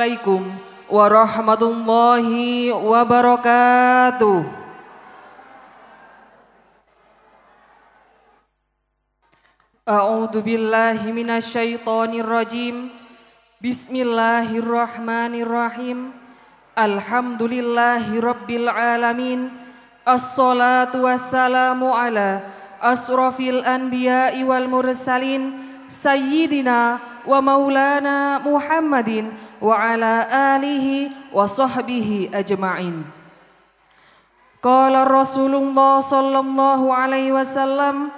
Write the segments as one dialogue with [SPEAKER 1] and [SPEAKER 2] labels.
[SPEAKER 1] Assalamualaikum warahmatullahi wabarakatuh. A'udzu billahi minasyaitonir rajim. Bismillahirrahmanirrahim. Alhamdulillahi rabbil alamin. Assalatu wassalamu ala asrafil anbiya'i wal mursalin sayyidina wa maulana Muhammadin wa ala alihi wa sahbihi ajma'in. Qala Rasulullah sallallahu alaihi wasallam,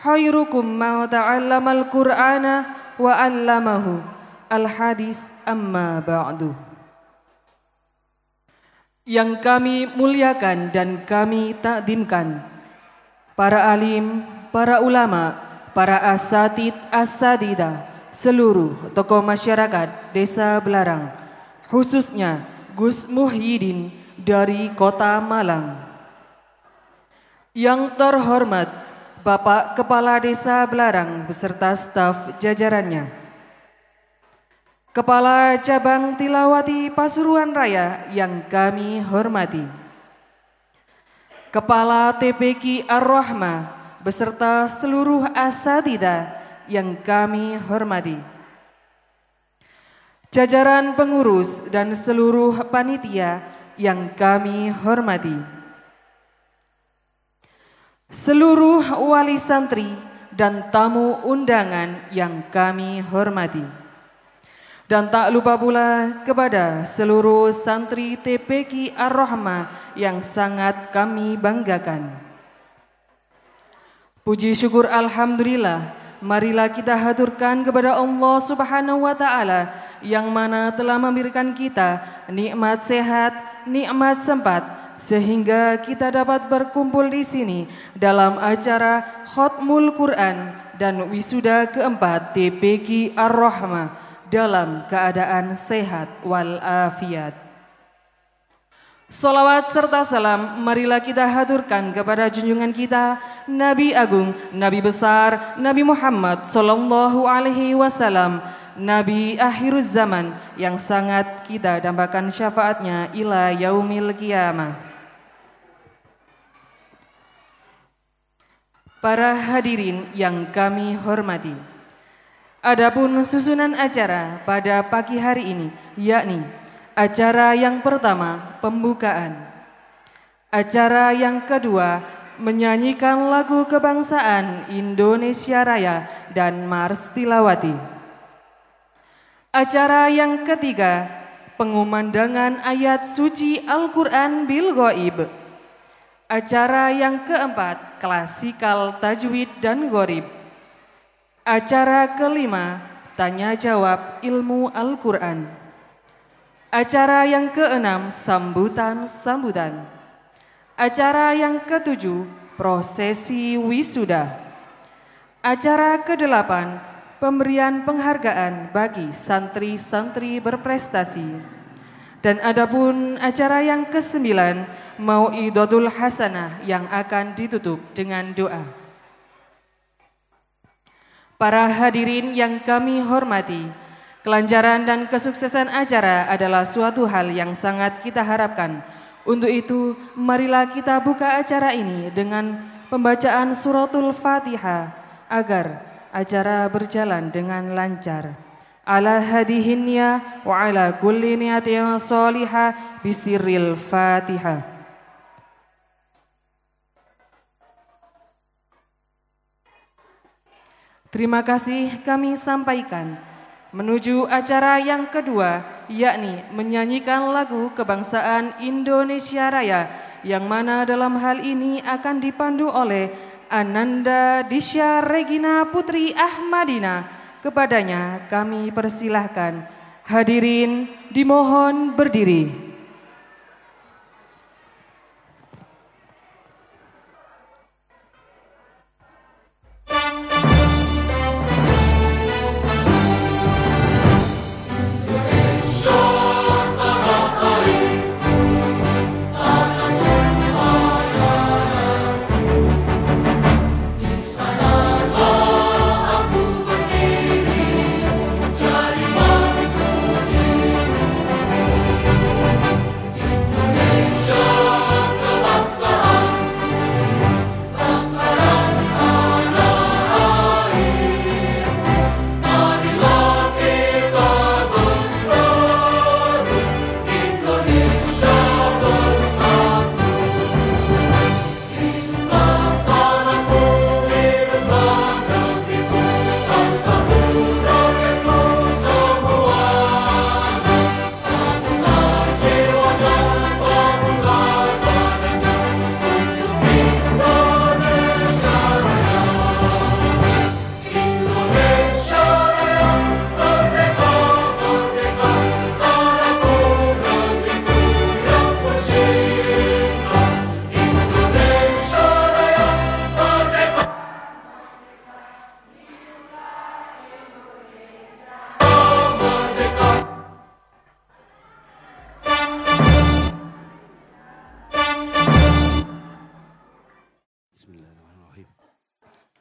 [SPEAKER 1] khairukum man ta'allamal Qur'ana wa 'allamahu. Al-hadis amma ba'du. Yang kami muliakan dan kami takdimkan, para alim, para ulama, para asatid asadidah, seluruh tokoh masyarakat Desa Belarang, khususnya Gus Muhyiddin dari Kota Malang. Yang terhormat Bapak Kepala Desa Belarang beserta staf jajarannya, Kepala Cabang Tilawati Pasuruan Raya yang kami hormati, Kepala TPQ Ar-Rahmah beserta seluruh asatidah yang kami hormati, jajaran pengurus dan seluruh panitia yang kami hormati, seluruh wali santri dan tamu undangan yang kami hormati, dan tak lupa pula kepada seluruh santri TPQ Ar-Rahmah yang sangat kami banggakan. Puji syukur alhamdulillah, marilah kita haturkan kepada Allah Subhanahu wa taala yang mana telah memberikan kita nikmat sehat, nikmat sempat sehingga kita dapat berkumpul di sini dalam acara Khatmul Quran dan wisuda keempat TPQ Ar-Rahmah dalam keadaan sehat walafiat. Salawat serta salam marilah kita haturkan kepada junjungan kita Nabi Agung, Nabi besar, Nabi Muhammad sallallahu alaihi wasallam, Nabi akhiruz zaman yang sangat kita dambakan syafaatnya ila yaumil qiyamah. Para hadirin yang kami hormati, adapun susunan acara pada pagi hari ini yakni acara yang pertama pembukaan, acara yang kedua menyanyikan lagu kebangsaan Indonesia Raya dan Mars Tilawati, acara yang ketiga pengumandangan ayat suci Al-Quran bil Ghaib, acara yang keempat klasikal tajwid dan gharib, acara kelima tanya jawab ilmu Al-Quran, acara yang keenam sambutan-sambutan, acara yang ketujuh prosesi wisuda, acara kedelapan pemberian penghargaan bagi santri-santri berprestasi, dan adapun acara yang kesembilan mau'idatul hasanah yang akan ditutup dengan doa. Para hadirin yang kami hormati, kelancaran dan kesuksesan acara adalah suatu hal yang sangat kita harapkan. Untuk itu, marilah kita buka acara ini dengan pembacaan suratul Fatihah agar acara berjalan dengan lancar. Ala hadihinnya wa ala kulli niyatin salihah bisirril Fatihah. Terima kasih kami sampaikan. Menuju acara yang kedua, yakni menyanyikan lagu kebangsaan Indonesia Raya, yang mana dalam hal ini akan dipandu oleh Ananda Disya Regina Putri Ahmadina. Kepadanya kami persilahkan. Hadirin dimohon berdiri.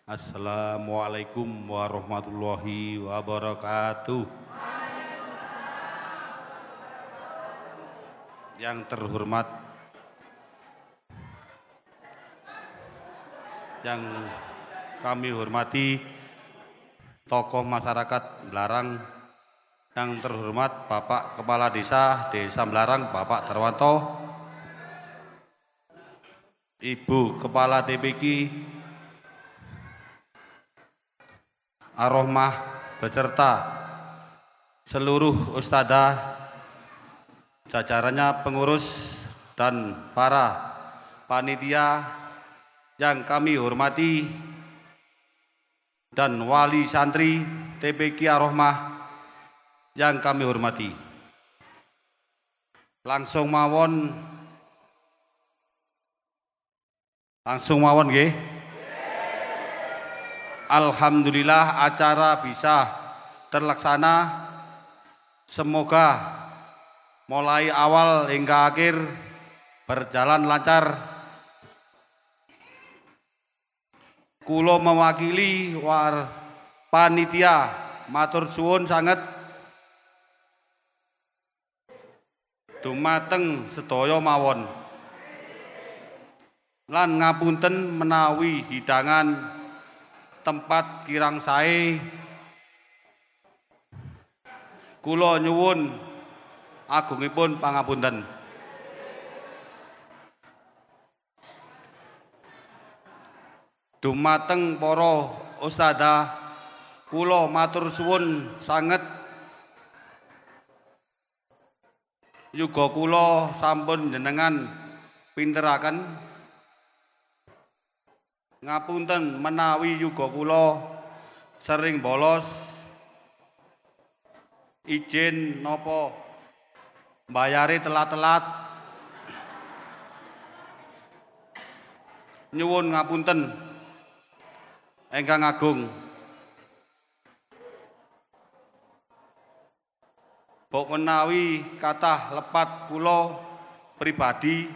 [SPEAKER 2] Assalamualaikum warahmatullahi wabarakatuh. Yang terhormat, yang kami hormati tokoh masyarakat Belarang, yang terhormat Bapak Kepala Desa Belarang, Bapak Darwanto, Ibu Kepala TPQ Ar-Rahmah beserta seluruh ustadzah, jajarannya pengurus dan para panitia yang kami hormati, dan wali santri TPQ Ar-Rahmah yang kami hormati. Langsung mawon nggih. Alhamdulillah acara bisa terlaksana. Semoga mulai awal hingga akhir berjalan lancar. Kulo mewakili panitia matur suwun sanget dumateng sedaya mawon. Lan ngapunten menawi hidangan tempat kirang sae, kula nyuwun agungipun pangapunten. Dumateng para ustadzah, kula matur suwun sanget yuga kula sampun jenengan pinteraken. Ngapunten menawi yuga kula sering bolos, izin nopo bayare telat-telat, nyuwun ngapunten ingkang agung. Bok menawi kathah lepat kula pribadi,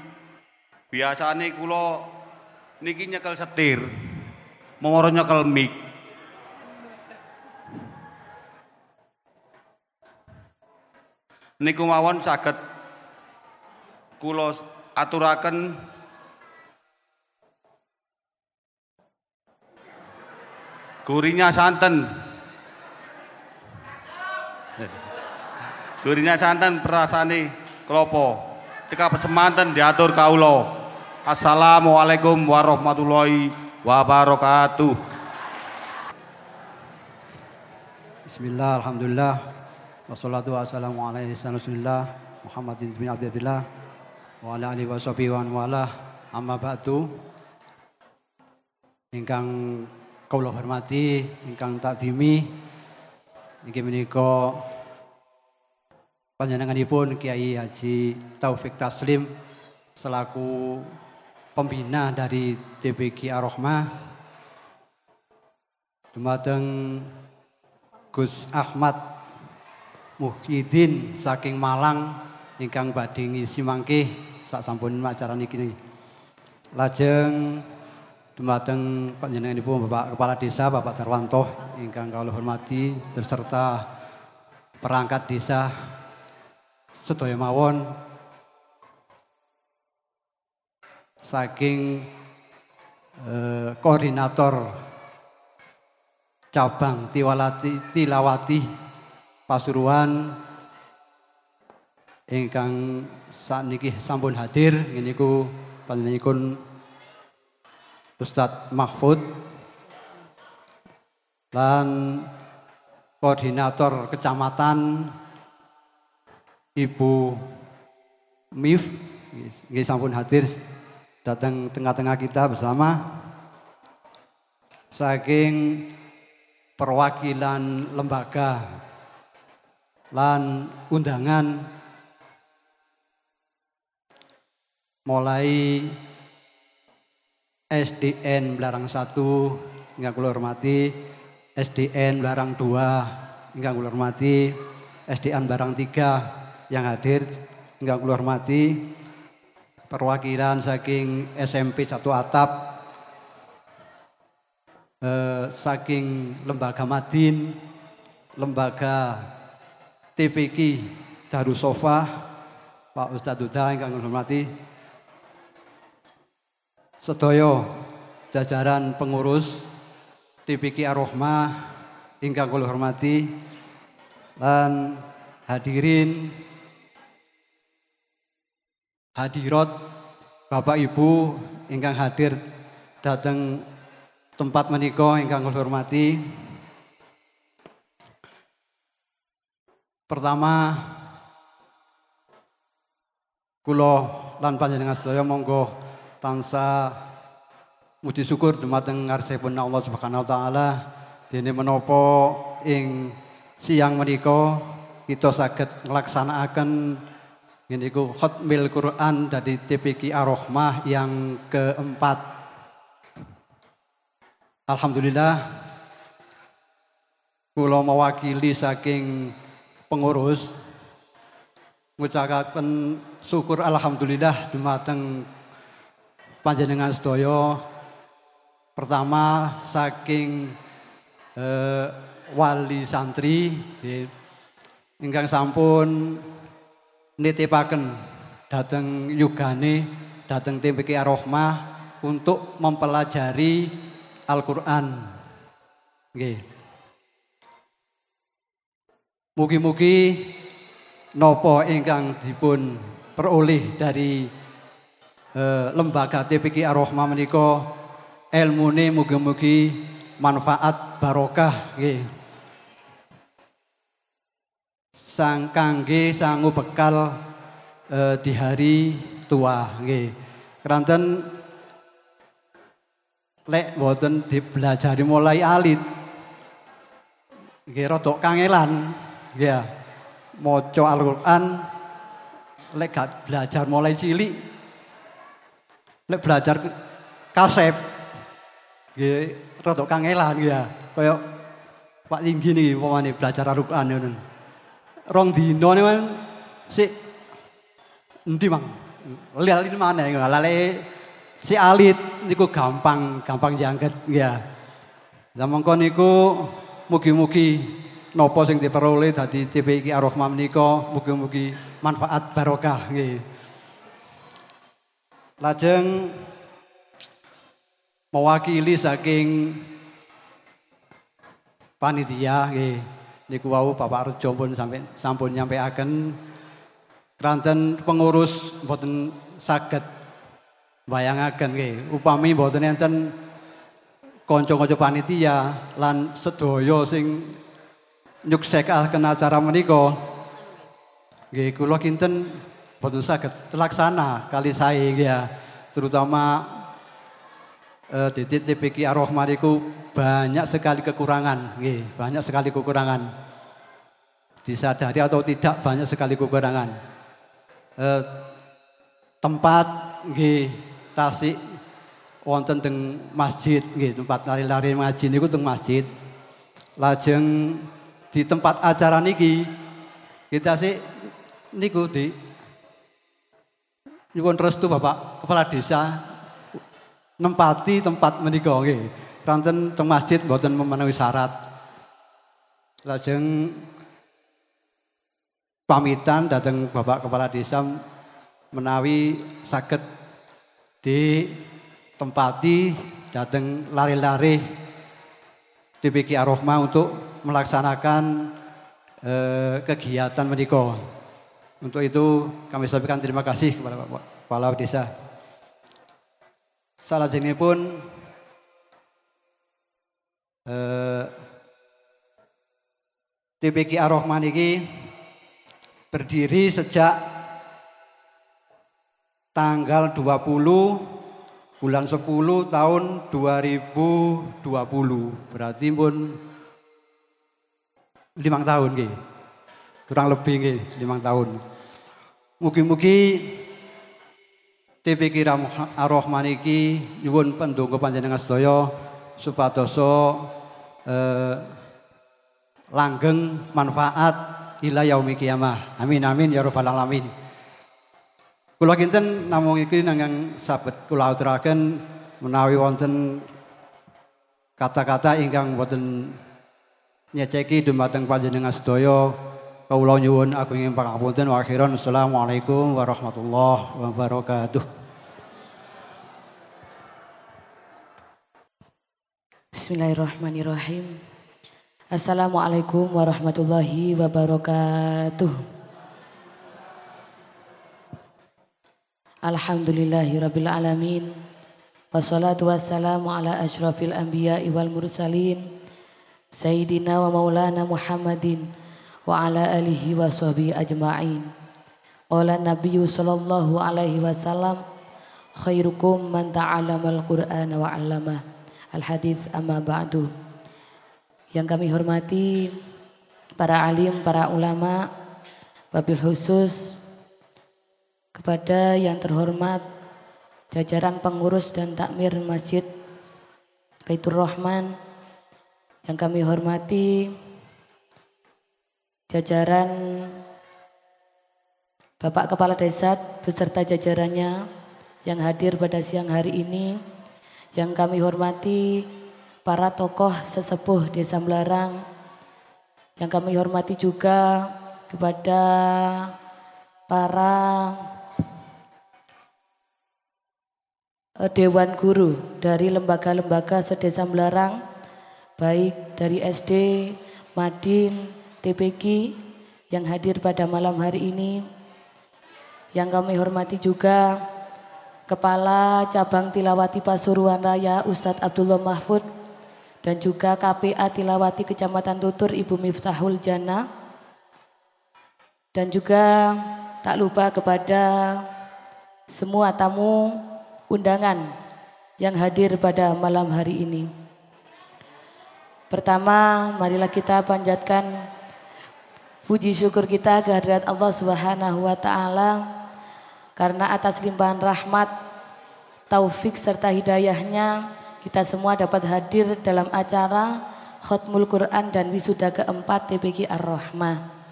[SPEAKER 2] biasane kula niki nyekel setir, moro nyekel mic. Niku mawon saged kula aturaken gurinya santen. Gurinya santen perasane klopo. Cekap semanten diatur kawula. Assalamualaikum warahmatullahi wabarakatuh.
[SPEAKER 3] Bismillah, alhamdulillah, wassalatu wassalamu ala rasulillah Muhammadin bin Abdillah wa ala alihi wa sahbihi wa wala, amma ba'du. Ingkang kula hormati, ingkang takdimi, inggih menika panjenenganipun Kiai Haji Taufik Taslim selaku pembina dari TPQ Ar-Rahmah, dumateng Gus Ahmad Muhyiddin saking Malang ingkang badhe ngisi mangke sasampunipun acara niki. Lajeng dumateng panjenenganipun Bapak Kepala Desa Bapak Darwanto ingkang kula hormati beserta perangkat desa sedaya mawon, saking koordinator cabang Tilawati Pasuruan ingkang sakniki sampun hadir, ngeniku panjenenganipun Ustadz Mahfud, lan koordinator kecamatan Ibu Mif nggih sampun hadir datang tengah-tengah kita bersama. Saking perwakilan lembaga lan undangan mulai SDN Belarang 1 ingkang kula hormati, SDN Belarang 2 ingkang kula hormati, SDN Belarang 3 yang hadir ingkang kula hormati, perwakilan saking SMP 1 Atap, saking lembaga Madin, lembaga TPQ Darussofa, Pak Ustadz Duda ingkang kula hormati, sedaya jajaran pengurus TPQ Ar-Rahmah ingkang kula hormati, lan hadirin hadirat Bapak Ibu ingkang hadir dateng tempat menika ingkang kula hormati. Pertama, kula lan panjenengan sedaya monggo tansah muji syukur dumateng ngarsipun Allah Subhanahu wa taala dene menapa ing siang menika kita saged nglaksanakaken niku khatmil Quran dari TPQ Ar-Rahmah yang keempat. Alhamdulillah, kula mewakili saking pengurus ngucapaken syukur alhamdulillah dumateng panjenengan sedaya. Pertama saking wali santri ingkang sampun nitipaken dhateng yugane dhateng TPQ Ar-Rahmah untuk mempelajari Al-Qur'an. Nggih. Mugi-mugi napa ingkang dipun peroleh dari lembaga TPQ Ar-Rahmah menika ilmune mugi-mugi manfaat barokah nggih. Sang kangge sangu bekal di hari tua nggih. Keranten lek mboten dipelajari mulai alit nggih rada kangelan nggih. Maca Al-Qur'an lek gak belajar mulai cilik, lek belajar kasep nggih rada kangelan nggih ya. Kaya Pak Tinggi niki umpamane belajar Al-Qur'an ngoten. Rong dina niku sik endi Mang? Lali maneh lale si alit niku gampang jangket nggih ya. Lah mongko niku mugi-mugi napa sing diperoleh dadi TPQ Ar-Rahmah menika mugi-mugi manfaat barokah nggih. Lajeng mewakili saking panitia nggih niku wau Bapak Rejo pun sampun nyampaiaken kranten pengurus mboten saged bayangaken nggih upami mboten enten kanca-kanca panitia lan sedaya sing nyuksekaken acara menika nggih kula kinten mboten saged terlaksana kali sae nggih ya. Terutama di TPQ Ar-Rahmah niku banyak sekali kekurangan nggih, banyak sekali kekurangan. Disadari atau tidak banyak sekali kekurangan. Tempat nggih tasik wonten teng masjid nggih, tempat lari-lari ngaji niku teng masjid. Lajeng di tempat acara niki kita sih niku di nyuwun restu Bapak Kepala Desa nempati tempat menika nggih. Kanten teng masjid mboten memenuhi syarat. Lajeng pamitan dhateng Bapak Kepala Desa menawi saged ditempati dhateng lare-lare TPQ Ar-Rahmah untuk melaksanakan kegiatan menika. Untuk itu kami sampaikan terima kasih kepada Bapak Kepala Desa. Salajengipun TPQ Ar-Rahmah niki berdiri sejak tanggal 20 bulan 10 tahun 2020. Berarti pun 5 tahun nggih. Kurang lebih nggih 5 tahun. Mugi-mugi TPQ Ar-Rahmah niki nyuwun pendonga panjenengan sedaya supados langgeng manfaat ila yaumil qiyamah. Amin amin ya rabbal alamin. Kula kinten namung iki nanging saged kula aturaken menawi wonten kata-kata ingkang boten nyeceki dumateng panjenengan sedaya. Kawula nyuwun agunging pangapunten wa akhiran. Assalamualaikum warahmatullahi wabarakatuh.
[SPEAKER 4] Bismillahirrahmanirrahim. Assalamualaikum warahmatullahi wabarakatuh. Alhamdulillahirabbil alamin. Wassalatu wassalamu ala asyrafil anbiya'i wal mursalin Sayyidina wa maulana Muhammadin wa ala alihi wa sahbihi ajma'in. Qala Nabiyyu sallallahu alaihi wasallam, khairukum man ta'allamal Qur'ana wa 'allamah. Al-hadits amma ba'du. Yang kami hormati para alim, para ulama, wabil khusus kepada yang terhormat jajaran pengurus dan takmir Masjid Baitur Rahman, yang kami hormati jajaran Bapak Kepala Desa beserta jajarannya yang hadir pada siang hari ini, yang kami hormati para tokoh sesepuh Desa Melarang, yang kami hormati juga kepada para Dewan Guru dari lembaga-lembaga sedesa Melarang, baik dari SD, Madin, TPG yang hadir pada malam hari ini. Yang kami hormati juga Kepala Cabang Tilawati Pasuruan Raya Ustadz Abdullah Mahfud, dan juga KPA Tilawati Kecamatan Tutur Ibu Miftahul Jannah, dan juga tak lupa kepada semua tamu undangan yang hadir pada malam hari ini. Pertama, marilah kita panjatkan puji syukur kita kehadirat Allah Subhanahu wa taala karena atas limpahan rahmat, taufik serta hidayahnya kita semua dapat hadir dalam acara Khatmul Quran dan wisuda keempat TPG Ar-Rahmah.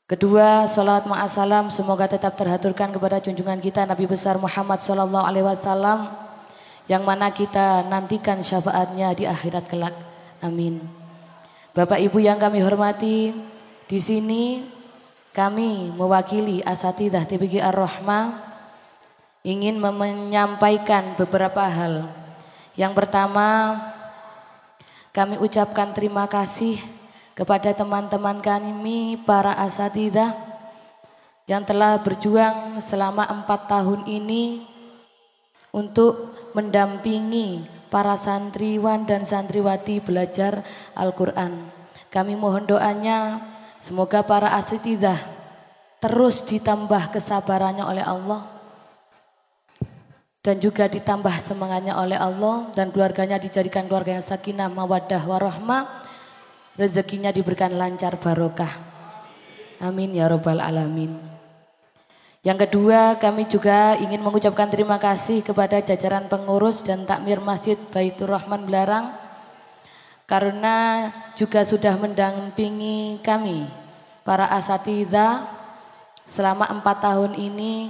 [SPEAKER 4] Kedua, sholawat ma'asalam semoga tetap terhaturkan kepada junjungan kita Nabi besar Muhammad SAW, yang mana kita nantikan syafaatnya di akhirat kelak. Amin. Bapak Ibu yang kami hormati, di sini kami mewakili asatidzah TPG Ar-Rahmah ingin menyampaikan beberapa hal. Yang pertama, kami ucapkan terima kasih kepada teman-teman kami para asatidzah yang telah berjuang selama 4 tahun ini untuk mendampingi para santriwan dan santriwati belajar Al-Quran. Kami mohon doanya semoga para asatidzah terus ditambah kesabarannya oleh Allah dan juga ditambah semangatnya oleh Allah, dan keluarganya dijadikan keluarga yang sakinah, mawaddah, warahmah. Rezekinya diberikan lancar barokah. Amin ya robbal alamin. Yang kedua, kami juga ingin mengucapkan terima kasih kepada jajaran pengurus dan takmir Masjid Baitur Rahman Melarang karena juga sudah mendampingi kami para asatidzah selama 4 tahun ini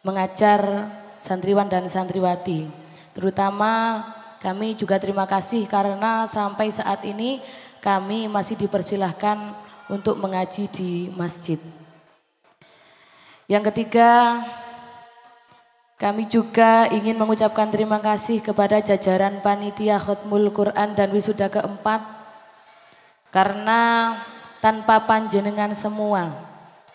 [SPEAKER 4] mengajar santriwan dan santriwati. Terutama kami juga terima kasih karena sampai saat ini kami masih dipersilahkan untuk mengaji di masjid. Yang ketiga, kami juga ingin mengucapkan terima kasih kepada jajaran panitia Khatmul Quran dan wisuda keempat karena tanpa panjenengan semua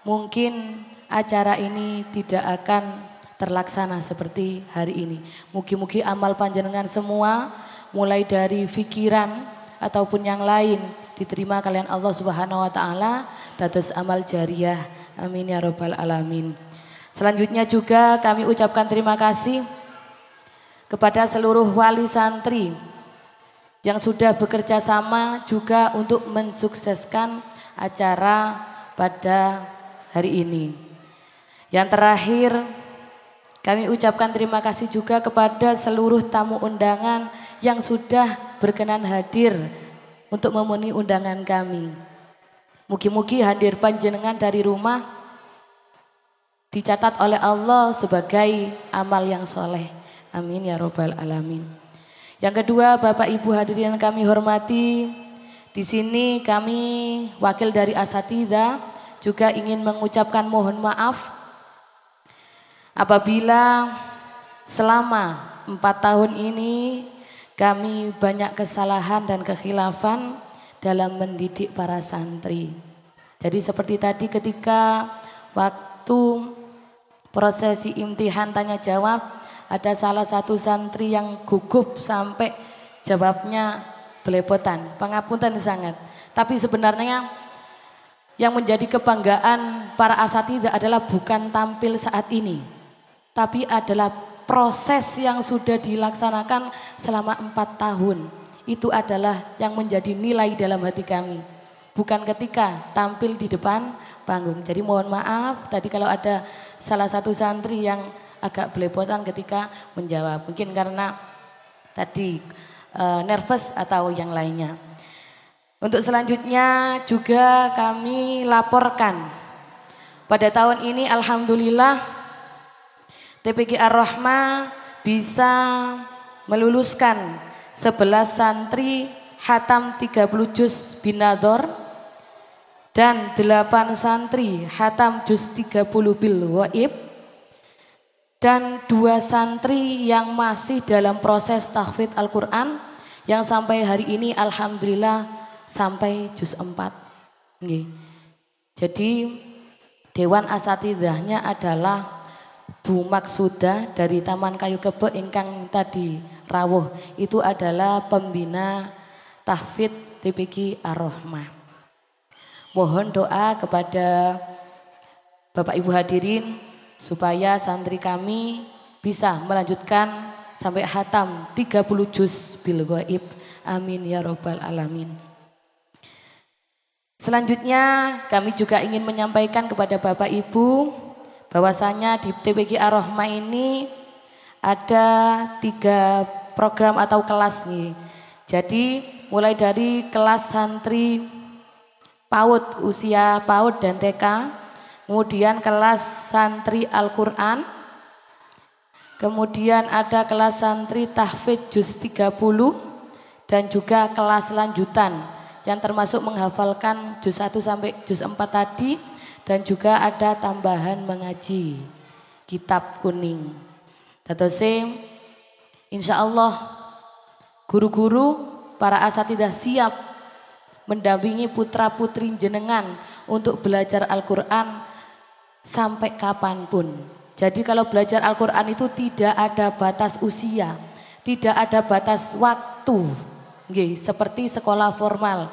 [SPEAKER 4] mungkin acara ini tidak akan terlaksana seperti hari ini. Mugi-mugi amal panjenengan semua mulai dari pikiran ataupun yang lain diterima kalian Allah Subhanahu wa taala dados amal jariyah. Amin ya robbal alamin. Selanjutnya juga kami ucapkan terima kasih kepada seluruh wali santri yang sudah bekerja sama juga untuk mensukseskan acara pada hari ini. Yang terakhir, kami ucapkan terima kasih juga kepada seluruh tamu undangan yang sudah berkenan hadir untuk memenuhi undangan kami. Mugi-mugi hadir panjenengan dari rumah dicatat oleh Allah sebagai amal yang soleh. Amin ya robbal alamin. Yang kedua, Bapak Ibu hadirin yang kami hormati, di sini kami wakil dari Asatidzah juga ingin mengucapkan mohon maaf apabila selama 4 tahun ini kami banyak kesalahan dan kekhilafan dalam mendidik para santri. Jadi seperti tadi ketika waktu prosesi imtihan tanya jawab, ada salah satu santri yang gugup sampai jawabnya belepotan. Pangapunten sangat. Tapi sebenarnya yang menjadi kebanggaan para asatidzah adalah bukan tampil saat ini, tapi adalah proses yang sudah dilaksanakan selama 4 tahun. Itu adalah yang menjadi nilai dalam hati kami. Bukan ketika tampil di depan panggung. Jadi mohon maaf tadi kalau ada salah satu santri yang agak belepotan ketika menjawab. Mungkin karena tadi nervous atau yang lainnya. Untuk selanjutnya juga kami laporkan. Pada tahun ini alhamdulillah TPQ Ar-Rahmah bisa meluluskan 11 santri hatam 30 juz binador dan 8 santri hatam juz 30 bil waib dan 2 santri yang masih dalam proses tahfidz Al-Quran yang sampai hari ini alhamdulillah sampai juz 4. Jadi Dewan Asatidzahnya adalah Bu Maksuda dari Taman Kayu Kebo ingkang tadi rawuh, itu adalah pembina tahfidz TPQ Ar-Rahmah. Mohon doa kepada Bapak Ibu hadirin supaya santri kami bisa melanjutkan sampai hatam 30 juz bil ghaib. Amin ya robbal alamin. Selanjutnya kami juga ingin menyampaikan kepada Bapak Ibu bahwasanya di TPQ Ar-Rahmah ini ada 3 program atau kelas nih. Jadi mulai dari kelas santri PAUD, usia PAUD dan TK, kemudian kelas santri Al-Quran, kemudian ada kelas santri tahfidz juz 30 dan juga kelas lanjutan yang termasuk menghafalkan juz 1 sampai juz 4 tadi. Dan juga ada tambahan mengaji kitab kuning. Tetose insya Allah guru-guru para asatidzah siap mendampingi putra putri jenengan untuk belajar Al-Quran sampai kapanpun. Jadi kalau belajar Al-Quran itu tidak ada batas usia, tidak ada batas waktu. Seperti sekolah formal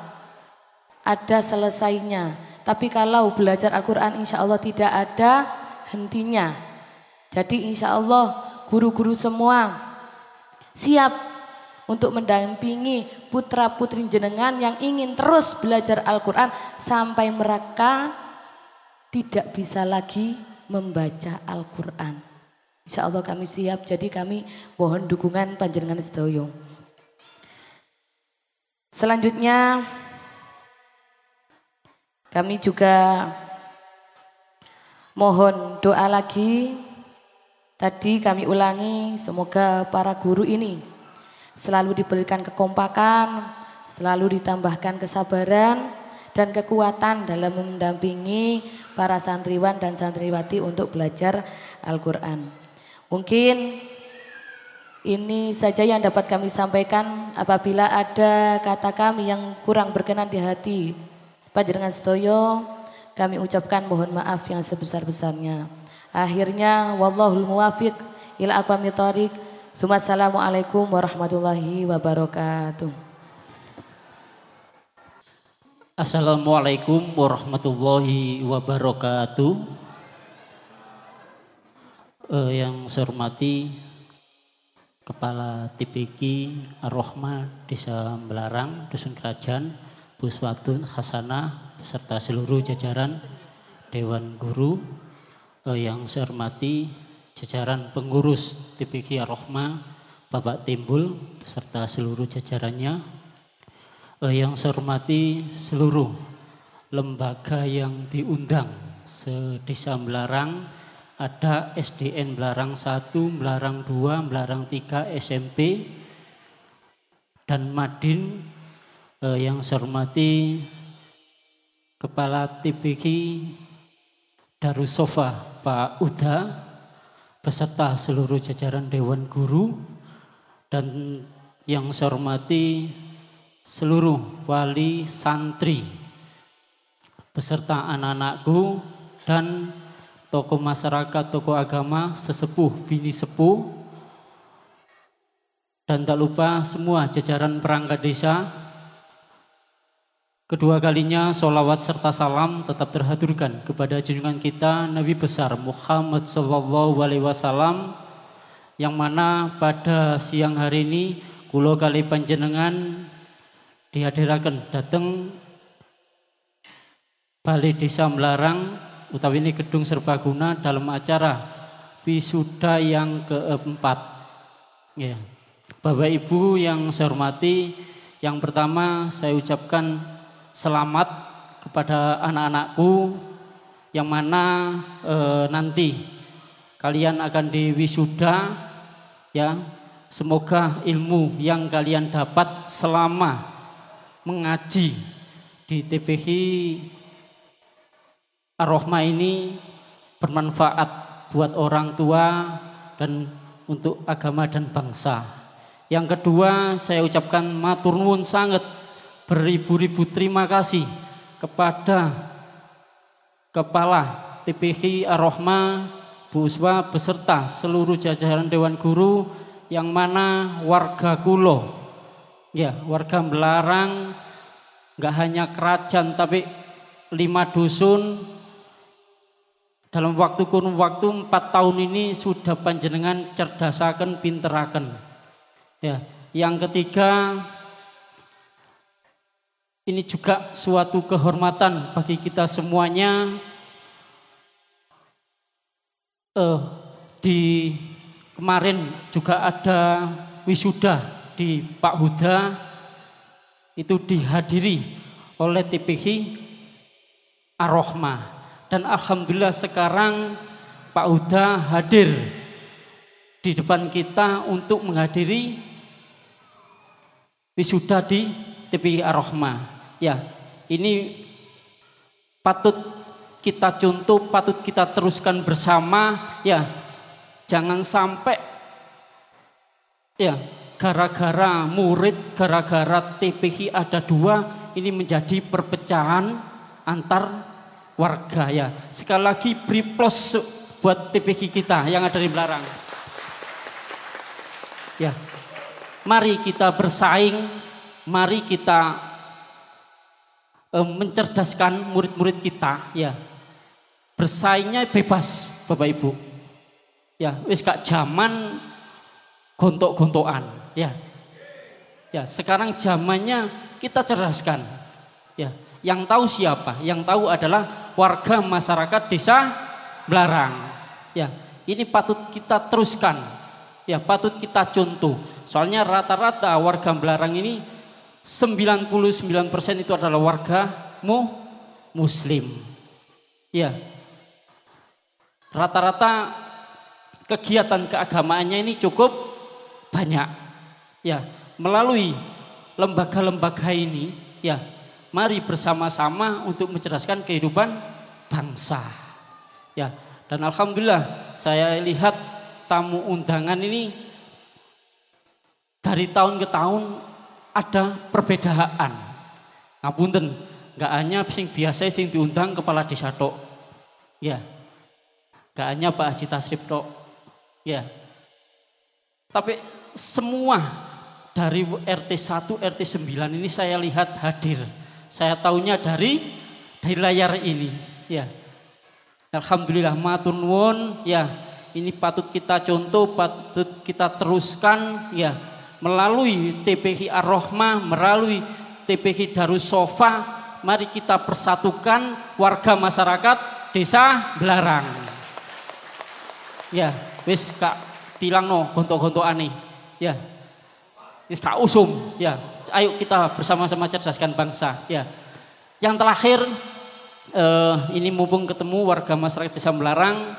[SPEAKER 4] ada selesainya. Tapi kalau belajar Al-Quran insya Allah tidak ada hentinya. Jadi insya Allah guru-guru semua siap untuk mendampingi putra putri jenengan yang ingin terus belajar Al-Quran sampai mereka tidak bisa lagi membaca Al-Quran. Insya Allah kami siap, jadi kami mohon dukungan panjenengan sedaya. Selanjutnya kami juga mohon doa lagi. Tadi kami ulangi, semoga para guru ini selalu diberikan kekompakan, selalu ditambahkan kesabaran dan kekuatan dalam mendampingi para santriwan dan santriwati untuk belajar Al-Quran. Mungkin ini saja yang dapat kami sampaikan. Apabila ada kata kami yang kurang berkenan di hati panjenengan sedaya, kami ucapkan mohon maaf yang sebesar-besarnya. Akhirnya wallahul muwafiq ila aqwamit thoriq. Assalamualaikum warahmatullahi wabarakatuh.
[SPEAKER 5] Assalamualaikum warahmatullahi wabarakatuh. Yang saya hormati Kepala TPQ Ar-Rahmah Desa Melarang, Dusun Kerajaan, Puswatun Hasanah beserta seluruh jajaran Dewan Guru, yang saya hormati jajaran pengurus TPQ Ar-Rahmah Bapak Timbul beserta seluruh jajarannya, yang saya hormati seluruh lembaga yang diundang se-Desa Melarang, ada SDN Melarang 1, Melarang 2, Melarang 3, SMP, dan Madin, yang saya hormati Kepala TPQ Darussofa Pak Uda beserta seluruh jajaran Dewan Guru, dan yang saya hormati seluruh wali santri beserta anak-anakku dan tokoh masyarakat, tokoh agama, sesepuh, bini sepuh, dan tak lupa semua jajaran perangkat desa. Kedua kalinya sholawat serta salam tetap terhaturkan kepada junjungan kita Nabi besar Muhammad SAW, yang mana pada siang hari ini kulo kali panjenengan dihadirakan datang Balai Desa Melarang utawi ini gedung serbaguna dalam acara wisuda yang keempat. Ya. Bapak Ibu yang saya hormati, yang pertama saya ucapkan selamat kepada anak-anakku yang mana nanti kalian akan diwisuda, ya. Semoga ilmu yang kalian dapat selama mengaji di TPQ Ar-Rahmah ini bermanfaat buat orang tua dan untuk agama dan bangsa. Yang kedua, saya ucapkan matur nuwun sangat beribu-ribu terima kasih kepada Kepala TPQ Ar-Rahmah Bu Uswa beserta seluruh jajaran Dewan Guru, yang mana warga kulo, ya, warga Melarang, nggak hanya kerajaan tapi 5 dusun dalam waktu kurun waktu 4 tahun ini sudah panjenengan cerdasaken, pinteraken. Ya, yang ketiga, ini juga suatu kehormatan bagi kita semuanya. Di kemarin juga ada wisuda di Pak Huda, itu dihadiri oleh TPQ Ar-Rahmah, dan alhamdulillah sekarang Pak Huda hadir di depan kita untuk menghadiri wisuda di TPQ Ar-Rahmah. Ya, ini patut kita contoh, patut kita teruskan bersama, ya. Jangan sampai ya gara-gara murid, gara-gara TPQ ada 2 ini menjadi perpecahan antar warga, ya. Sekali lagi beri plus buat TPQ kita yang ada di Melarang. Ya. Mari kita bersaing, mari kita mencerdaskan murid-murid kita, ya. Bersaingnya bebas, Bapak Ibu. Ya, wis gak zaman gontok-gontokan, ya. Ya, sekarang zamannya kita cerdaskan. Ya, yang tahu siapa? Yang tahu adalah warga masyarakat desa Melarang. Ya, ini patut kita teruskan. Ya, patut kita contoh. Soalnya rata-rata warga Melarang ini 99% itu adalah warga Muslim. Ya. Rata-rata kegiatan keagamaannya ini cukup banyak. Ya, melalui lembaga-lembaga ini, ya, mari bersama-sama untuk mencerdaskan kehidupan bangsa. Ya, dan alhamdulillah saya lihat tamu undangan ini dari tahun ke tahun ada perbedaan. Ngapunten, enggak hanya sing biasa sing diundang kepala desa tok. Ya. Enggak hanya Pak Haji Tasrif tok. Ya. Tapi semua dari RT 1, RT 9 ini saya lihat hadir. Saya tahunya dari layar ini, ya. Alhamdulillah matur nuwun, ya. Ini patut kita contoh, patut kita teruskan, ya. Melalui TPQ Ar-Rahmah, melalui TPQ Darussofa, mari kita persatukan warga masyarakat desa Melarang. Ya, wis kak tilang no gontok-gontokan nih, ya. Wis kak usum, ya. Ayo kita bersama-sama cerdaskan bangsa, ya. Yang terakhir, ini mumpung ketemu warga masyarakat desa Melarang,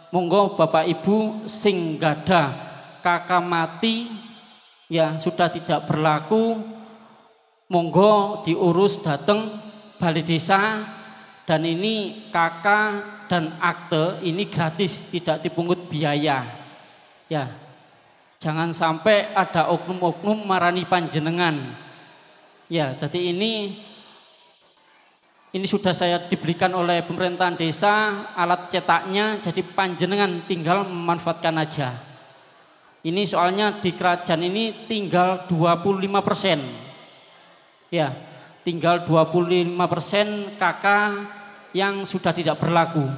[SPEAKER 5] monggo Bapak Ibu sing gada kakak mati ya sudah tidak berlaku, monggo diurus datang balai desa, dan ini KK dan akte ini gratis, tidak dipungut biaya. Ya, jangan sampai ada oknum-oknum marani panjenengan. Ya, jadi ini sudah saya diberikan oleh pemerintahan desa alat cetaknya, jadi panjenengan tinggal memanfaatkan aja. Ini soalnya di kerajaan ini tinggal 25%. Ya, tinggal 25% KK yang sudah tidak berlaku.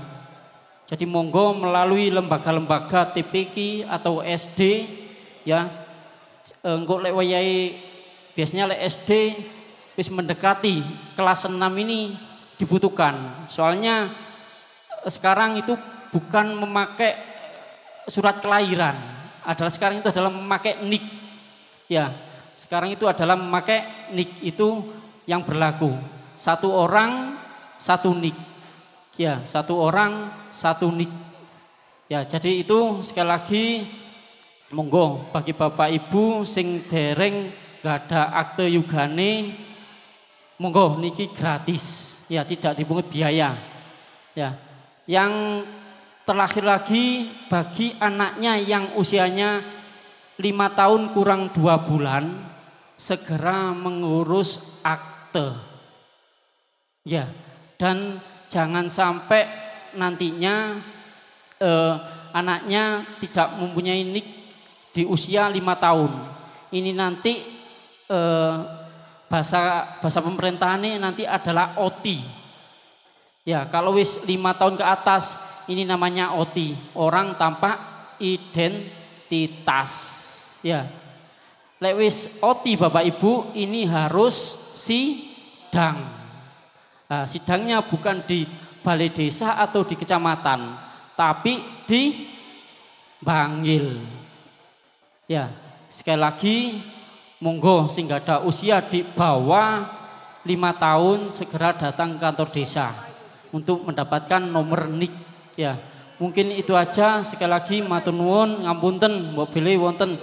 [SPEAKER 5] Jadi monggo melalui lembaga-lembaga TPQ atau SD, ya, engkau lek wayai biasanya lek SD wis mendekati kelas 6 ini dibutuhkan. Soalnya sekarang itu bukan memakai surat kelahiran, sekarang itu adalah memakai NIK. Ya, sekarang itu adalah memakai NIK itu yang berlaku. 1 orang 1 NIK. Ya, 1 orang 1 NIK. Ya, jadi itu sekali lagi monggo bagi Bapak Ibu sing dereng gak ada akte yugane, monggo niki gratis, ya tidak dipungut biaya. Ya, yang terlahir lagi bagi anaknya yang usianya 5 tahun kurang 2 bulan, segera mengurus akte. Ya, dan jangan sampai nantinya anaknya tidak mempunyai NIK di usia 5 tahun. Ini nanti bahasa pemerintahannya nanti adalah OT. Ya, kalau wis 5 tahun ke atas ini namanya OT, orang tanpa identitas. Ya, lek wis OT Bapak Ibu ini harus sidang. Nah, sidangnya bukan di balai desa atau di kecamatan, tapi di Bangil. Ya, sekali lagi monggo sing gak ada usia di bawah 5 tahun segera datang ke kantor desa untuk mendapatkan nomor NIK. Ya, mungkin itu aja. Sekali lagi matur nuwun ngapunten mbok bilih wonten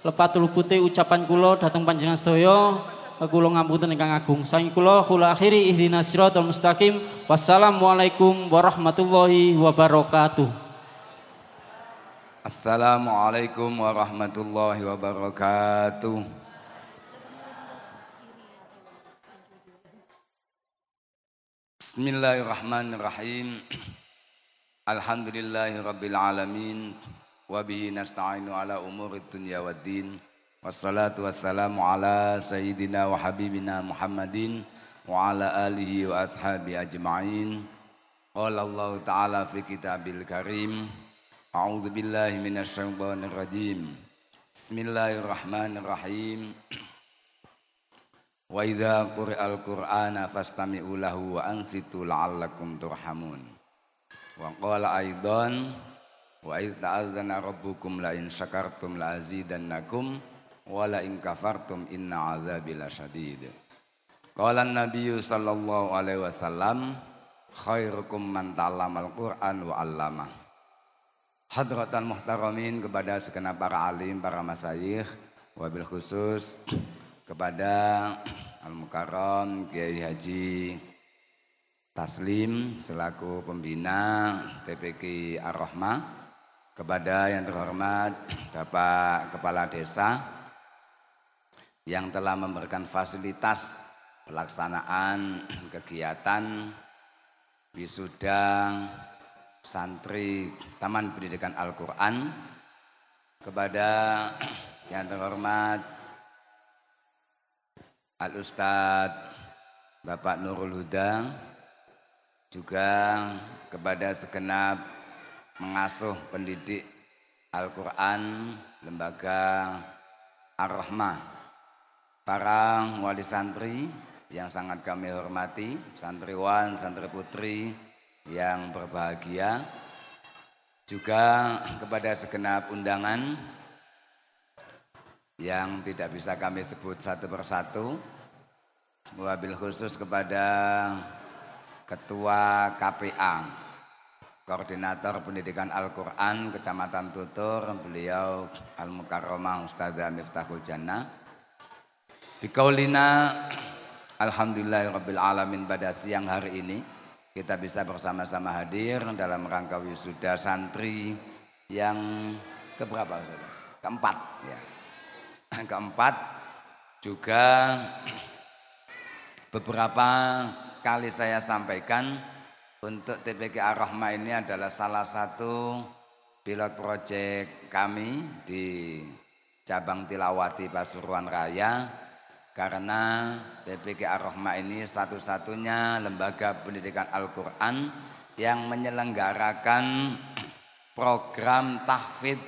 [SPEAKER 5] lepatul putih ucapan kula dhateng panjenengan sedaya. Kula ngapunten ingkang agung. Saking kula akhiri ihdinas siratal mustaqim. Wassalamualaikum warahmatullahi wabarakatuh.
[SPEAKER 6] Assalamualaikum warahmatullahi wabarakatuh. Bismillahirrahmanirrahim. Alhamdulillahi rabbil alamin. Wabihi nasta'inu ala umurid dunya waddin. Wassalatu wassalamu ala sayyidina wa habibina Muhammadin wa ala alihi wa ashabi ajma'in. Qala Allah ta'ala fi kitabil karim. A'udzu billahi minasyaitonir rajim. Bismillahirrahmanirrahim. Wa idza quri'al qur'ana fastami'u lahu wa ansitu la'allakum turhamun. Wa qala aidan wa idza ta'adzana rabbukum la in syakartum la azidannakum wa la in kafartum inna 'adzabi lasyadid. Qala an-nabiyyu sallallahu alaihi wasallam khairukum man ta'allamal qur'an wa 'allamah. Hadratan muhtaramin, kepada segenap para alim, para masyayikh, wabil khusus kepada Al-Mukarram Kiai Haji Taslim selaku pembina TPQ Ar-Rahmah, kepada yang terhormat Bapak Kepala Desa yang telah memberikan fasilitas pelaksanaan kegiatan wisuda santri Taman Pendidikan Al-Quran, kepada yang terhormat Al-Ustadz Bapak Nurul Huda, juga kepada segenap mengasuh pendidik Al-Quran Lembaga Ar-Rahmah, para wali santri yang sangat kami hormati, santriwan, santri putri yang berbahagia, juga kepada segenap undangan yang tidak bisa kami sebut satu persatu, wabil khusus kepada Ketua KPA Koordinator Pendidikan Al-Quran Kecamatan Tutur, beliau Al-Mukarramah Ustadzah Miftahul Jannah. Bikaulina alhamdulillahirabbil alamin, pada siang hari ini kita bisa bersama-sama hadir dalam rangka wisuda santri yang keberapa Ustaz? Keempat ya. Keempat, juga beberapa kali saya sampaikan untuk TPK Ar-Rahmah ini adalah salah satu pilot project kami di cabang Tilawati Pasuruan Raya, karena TPK Ar-Rahmah ini satu-satunya lembaga pendidikan Al-Quran yang menyelenggarakan program tahfidz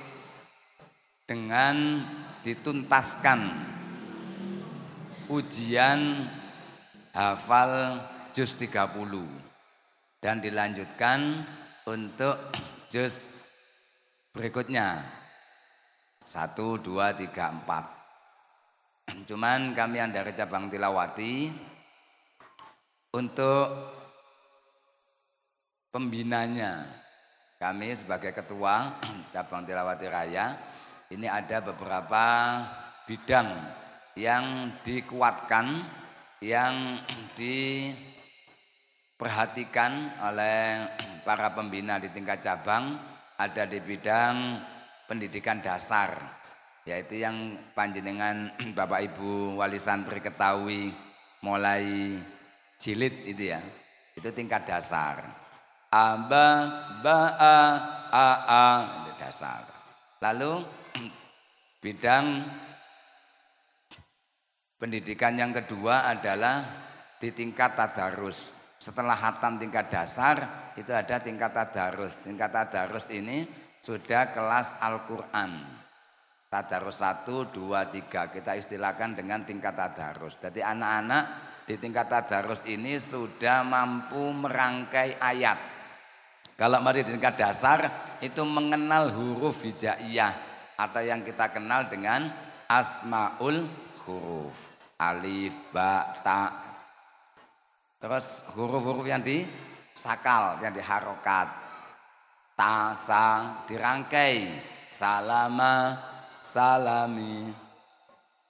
[SPEAKER 6] dengan dituntaskan ujian hafal juz 30 dan dilanjutkan untuk juz berikutnya 1, 2, 3, 4. Cuman kami yang dari cabang Tilawati untuk pembinanya, kami sebagai ketua cabang Tilawati Raya ini ada beberapa bidang yang dikuatkan, yang diperhatikan oleh para pembina di tingkat cabang. Ada di bidang pendidikan dasar, yaitu yang panjenengan Bapak Ibu wali santri ketahui mulai jilid itu ya, itu tingkat dasar. Aba, ba, a, itu dasar. Lalu bidang pendidikan yang kedua adalah di tingkat tadarus. Setelah hatam tingkat dasar itu ada tingkat tadarus. Tingkat tadarus ini sudah kelas Al-Quran. Tadarus 1, 2, 3 kita istilahkan dengan tingkat tadarus. Jadi anak-anak di tingkat tadarus ini sudah mampu merangkai ayat. Kalau masih di tingkat dasar itu mengenal huruf hijaiyah atau yang kita kenal dengan asmaul huruf. Alif, ba, ta. Terus huruf-huruf yang disakal, yang diharokat. Ta, sa, dirangkai. Salama, salami.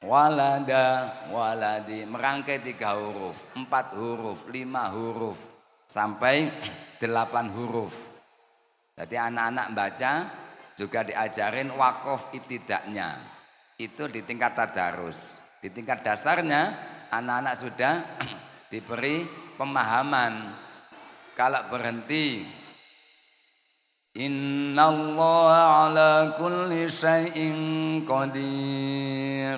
[SPEAKER 6] Walada, waladi. Merangkai 3 huruf, 4 huruf, 5 huruf, sampai 8 huruf. Jadi anak-anak baca juga diajarin wakof ibtidaknya. Itu di tingkat tadarus. Di tingkat dasarnya anak-anak sudah diberi pemahaman. Kalau berhenti innallaha ala kulli syai'in qadir,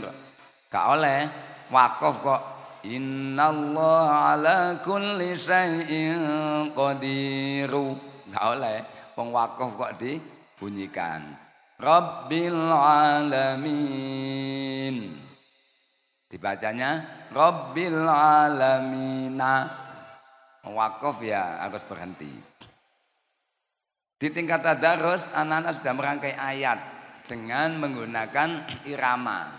[SPEAKER 6] gak oleh wakaf kok innallaha ala kulli syai'in qadiru, gak oleh. Wong wakaf kok dibunyikan Rabbil alamin, dibacanya Rabbil alamina. Wakaf ya harus berhenti. Di tingkat tadarus anak-anak sudah merangkai ayat dengan menggunakan irama.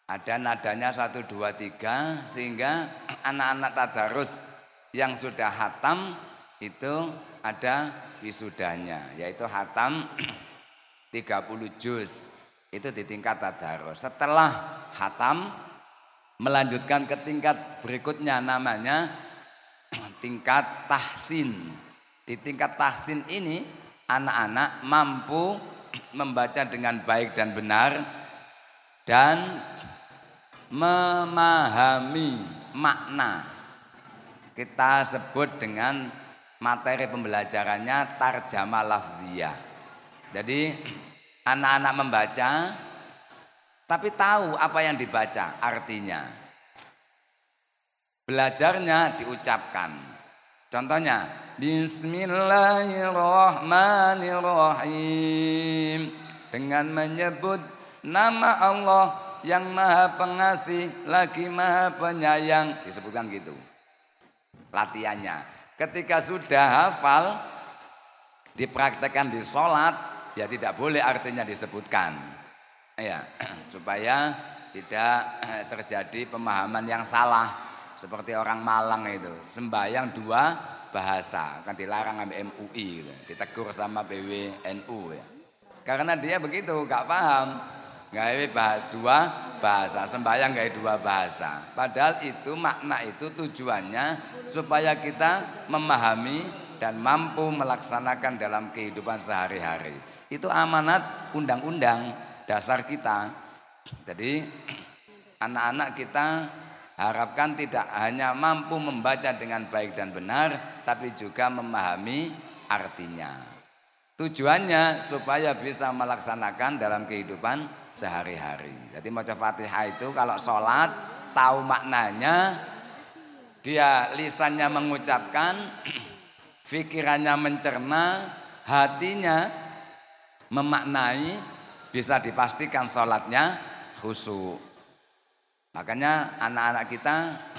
[SPEAKER 6] Ada nadanya 1, 2, 3 sehingga anak-anak tadarus yang sudah hatam itu ada wisudanya, yaitu hatam 30 juz. Itu di tingkat tadarus. Setelah hatam melanjutkan ke tingkat berikutnya, namanya tingkat tahsin. Di tingkat tahsin ini anak-anak mampu membaca dengan baik dan benar dan memahami makna. Kita sebut dengan materi pembelajarannya tarjamah lafziyah. Jadi anak-anak membaca tapi tahu apa yang dibaca artinya. Belajarnya diucapkan. Contohnya Bismillahirrahmanirrahim, dengan menyebut nama Allah yang maha pengasih lagi maha penyayang, disebutkan gitu latihannya. Ketika sudah hafal dipraktekkan di sholat, ya tidak boleh artinya disebutkan, ya, supaya tidak terjadi pemahaman yang salah. Seperti orang Malang itu sembahyang 2 bahasa, kan dilarang sama MUI gitu. Ditegur sama PWNU ya. Karena dia begitu, gak paham. Dua bahasa, sembahyang gak dua bahasa. Padahal itu makna itu tujuannya supaya kita memahami dan mampu melaksanakan dalam kehidupan sehari-hari. Itu amanat undang-undang dasar kita. Jadi anak-anak kita harapkan tidak hanya mampu membaca dengan baik dan benar, tapi juga memahami artinya. Tujuannya supaya bisa melaksanakan dalam kehidupan sehari-hari. Jadi maca Fatihah itu kalau sholat tahu maknanya, dia lisannya mengucapkan, pikirannya mencerna, hatinya memaknai, bisa dipastikan sholatnya khusyuk. Makanya anak-anak kita,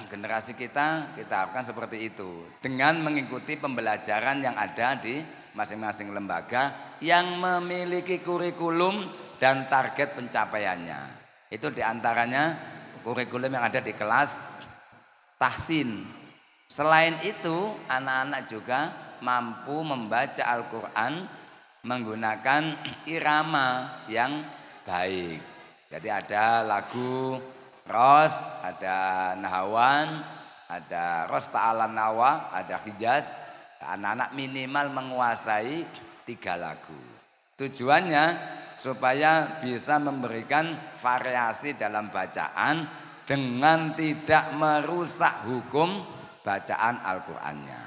[SPEAKER 6] generasi kita harapkan seperti itu. Dengan mengikuti pembelajaran yang ada di masing-masing lembaga yang memiliki kurikulum dan target pencapaiannya. Itu diantaranya kurikulum yang ada di kelas tahsin. Selain itu, anak-anak juga mampu membaca Al-Quran menggunakan irama yang baik. Jadi ada lagu Ros, ada Nahawan, ada Ros Ta'ala Nawa, ada Hijaz. Anak-anak minimal menguasai 3 lagu. Tujuannya supaya bisa memberikan variasi dalam bacaan dengan tidak merusak hukum bacaan Al-Qur'annya.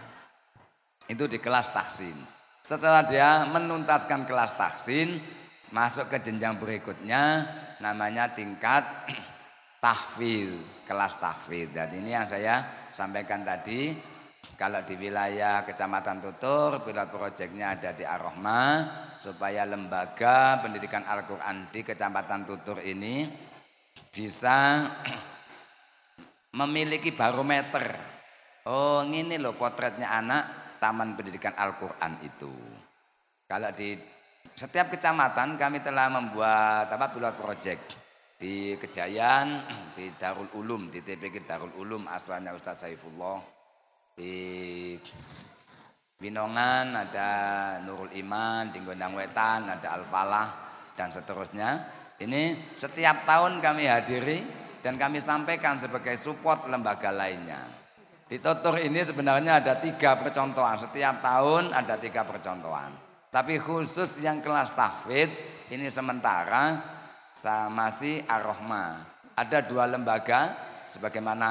[SPEAKER 6] Itu di kelas tahsin. Setelah dia menuntaskan kelas tahsin, masuk ke jenjang berikutnya namanya tingkat tahfidz, kelas tahfidz. Dan ini yang saya sampaikan tadi, kalau di wilayah Kecamatan Tutur, pilot proyeknya ada di Ar-Rahmah, supaya lembaga pendidikan Al-Quran di Kecamatan Tutur ini bisa memiliki barometer. Oh, ini loh potretnya anak Taman Pendidikan Al-Quran itu. Kalau di setiap kecamatan kami telah membuat pilot project. Di Kejayan, di Darul Ulum, di TPK Darul Ulum asalnya Ustaz Saifullah. Di Binongan ada Nurul Iman, di Gondang Wetan ada Al-Falah dan seterusnya. Ini setiap tahun kami hadiri dan kami sampaikan sebagai support lembaga lainnya. Di Tutur ini sebenarnya ada 3 percontohan, setiap tahun ada 3 percontohan. Tapi khusus yang kelas tahfidz ini sementara masih Ar-Rahmah. Ada 2 lembaga sebagaimana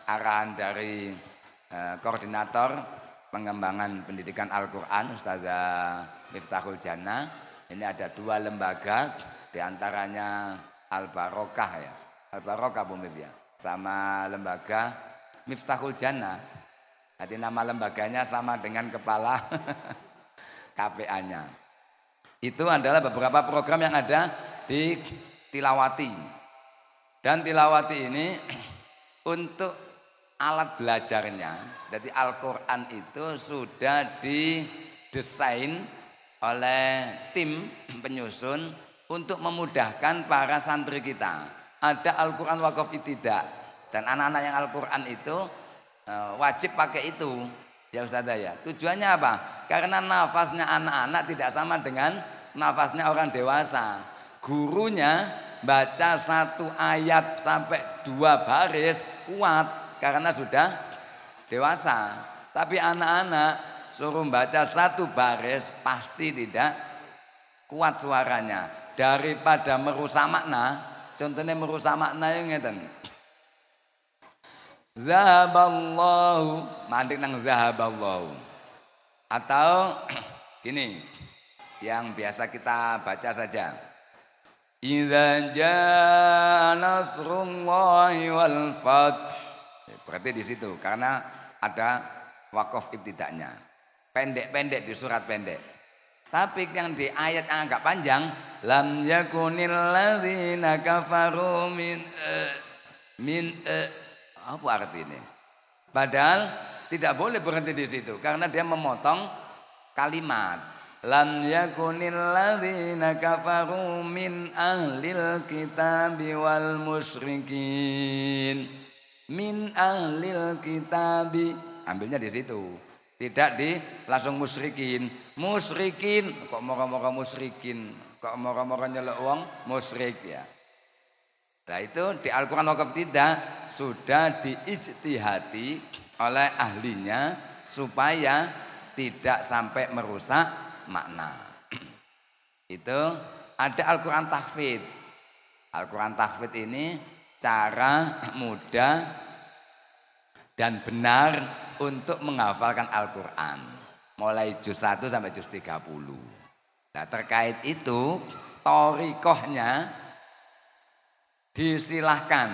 [SPEAKER 6] arahan dari koordinator pengembangan pendidikan Al-Quran Ustazah Miftahul Jannah. Ini ada 2 lembaga, diantaranya Al-Barokah ya, Al-Barokah Bu Mif ya, sama lembaga Miftahul Jannah. Jadi nama lembaganya sama dengan kepala KPA-nya. Itu adalah beberapa program yang ada di Tilawati. Dan Tilawati ini untuk alat belajarnya, jadi Al-Quran itu sudah didesain oleh tim penyusun untuk memudahkan para santri kita. Ada Al-Quran Waqaf Ibtidah, dan anak-anak yang Al-Quran itu wajib pakai itu ya Ustazah ya. Tujuannya apa? Karena nafasnya anak-anak tidak sama dengan nafasnya orang dewasa. Gurunya baca 1 ayat sampai 2 baris kuat karena sudah dewasa. Tapi anak-anak suruh baca 1 baris pasti tidak kuat suaranya. Daripada merusak makna, contohnya merusak makna yang ngeten. Zahaballahu, mandik nang zahaballahu. Atau gini, yang biasa kita baca saja. Idza jaa nasrullahi wal fath. Berarti di situ karena ada waqaf ibtidaknya. Pendek-pendek di surat pendek. Tapi yang di ayat yang agak panjang, lam yakunil ladzina kafaru min apa artinya? Padahal tidak boleh berhenti di situ karena dia memotong kalimat. Lam yakunil ladzina kafaru min ahlil kitabi wal musyrikin. Min ahlil kitabi. Ambilnya di situ. Tidak langsung musyrikin. Musyrikin kok moro-moro musyrikin, kok moro-moro nyeluk wong musyrik ya. Nah itu di Al-Quran wakaf tidak sudah diijtihati oleh ahlinya supaya tidak sampai merusak makna. Itu ada Al-Quran tahfidz. Al-Quran tahfidz ini cara mudah dan benar untuk menghafalkan Al-Quran. Mulai juz 1 sampai juz 30. Nah terkait itu thoriqohnya disilahkan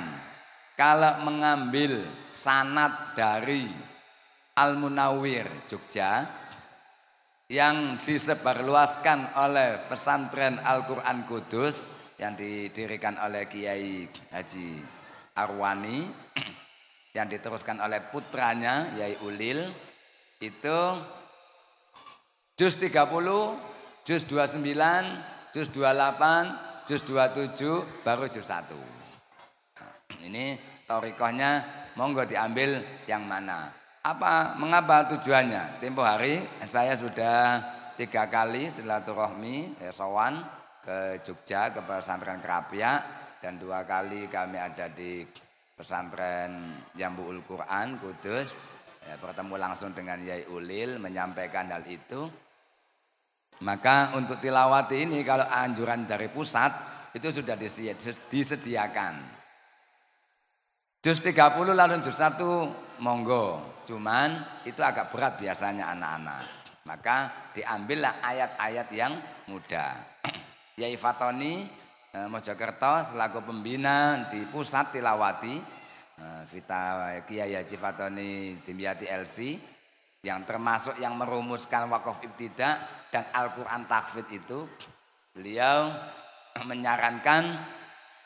[SPEAKER 6] kalau mengambil sanad dari Al-Munawwir Jogja yang disebarluaskan oleh pesantren Al-Quran Kudus yang didirikan oleh Kiai Haji Arwani yang diteruskan oleh putranya Yai Ulil, itu juz 30, juz 29, juz 28, juz 27 baru juz 1. Ini thoriqohnya monggo diambil yang mana. Mengapa tujuannya? Tempo hari saya sudah 3 kali silaturahmi sowan ke Jogja ke pesantren Kerapia, dan 2 kali kami ada di pesantren Jambuul Quran Kudus, bertemu langsung dengan Yai Ulil menyampaikan hal itu. Maka untuk tilawati ini kalau anjuran dari pusat itu sudah disediakan. Juz 30 lalu juz 1 monggo, cuman itu agak berat biasanya anak-anak. Maka diambillah ayat-ayat yang mudah. Yai Fatoni Mojokerto selaku pembina di pusat tilawati Vita Kiai Haji Fatoni Dimyati LC yang termasuk yang merumuskan wakaf ibtidah dan Al-Quran tahfidz itu, beliau menyarankan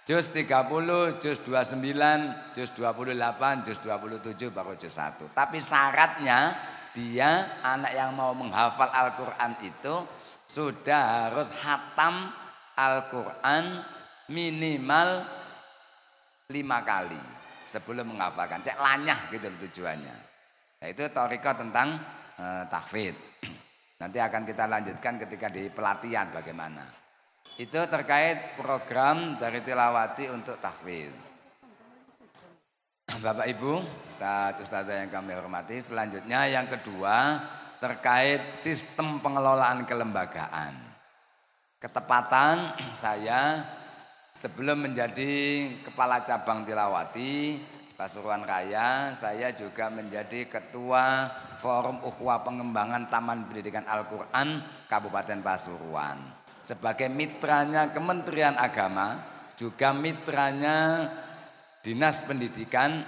[SPEAKER 6] juz 30, juz 29, juz 28, juz 27 baru juz 1. Tapi syaratnya dia anak yang mau menghafal Al-Quran itu sudah harus khatam Al-Quran minimal 5 kali sebelum menghafalkan. Cek lanyah gitu tujuannya. Nah itu thoriqah tentang tahfidz. Nanti akan kita lanjutkan ketika di pelatihan bagaimana. Itu terkait program dari tilawati untuk tahfidz. Bapak Ibu, Ustadz-ustadzah yang kami hormati, selanjutnya yang kedua terkait sistem pengelolaan kelembagaan. Ketepatan saya sebelum menjadi kepala cabang tilawati Pasuruan Raya, saya juga menjadi ketua Forum Ukhuwah Pengembangan Taman Pendidikan Al-Quran Kabupaten Pasuruan. Sebagai mitranya Kementerian Agama, juga mitranya Dinas Pendidikan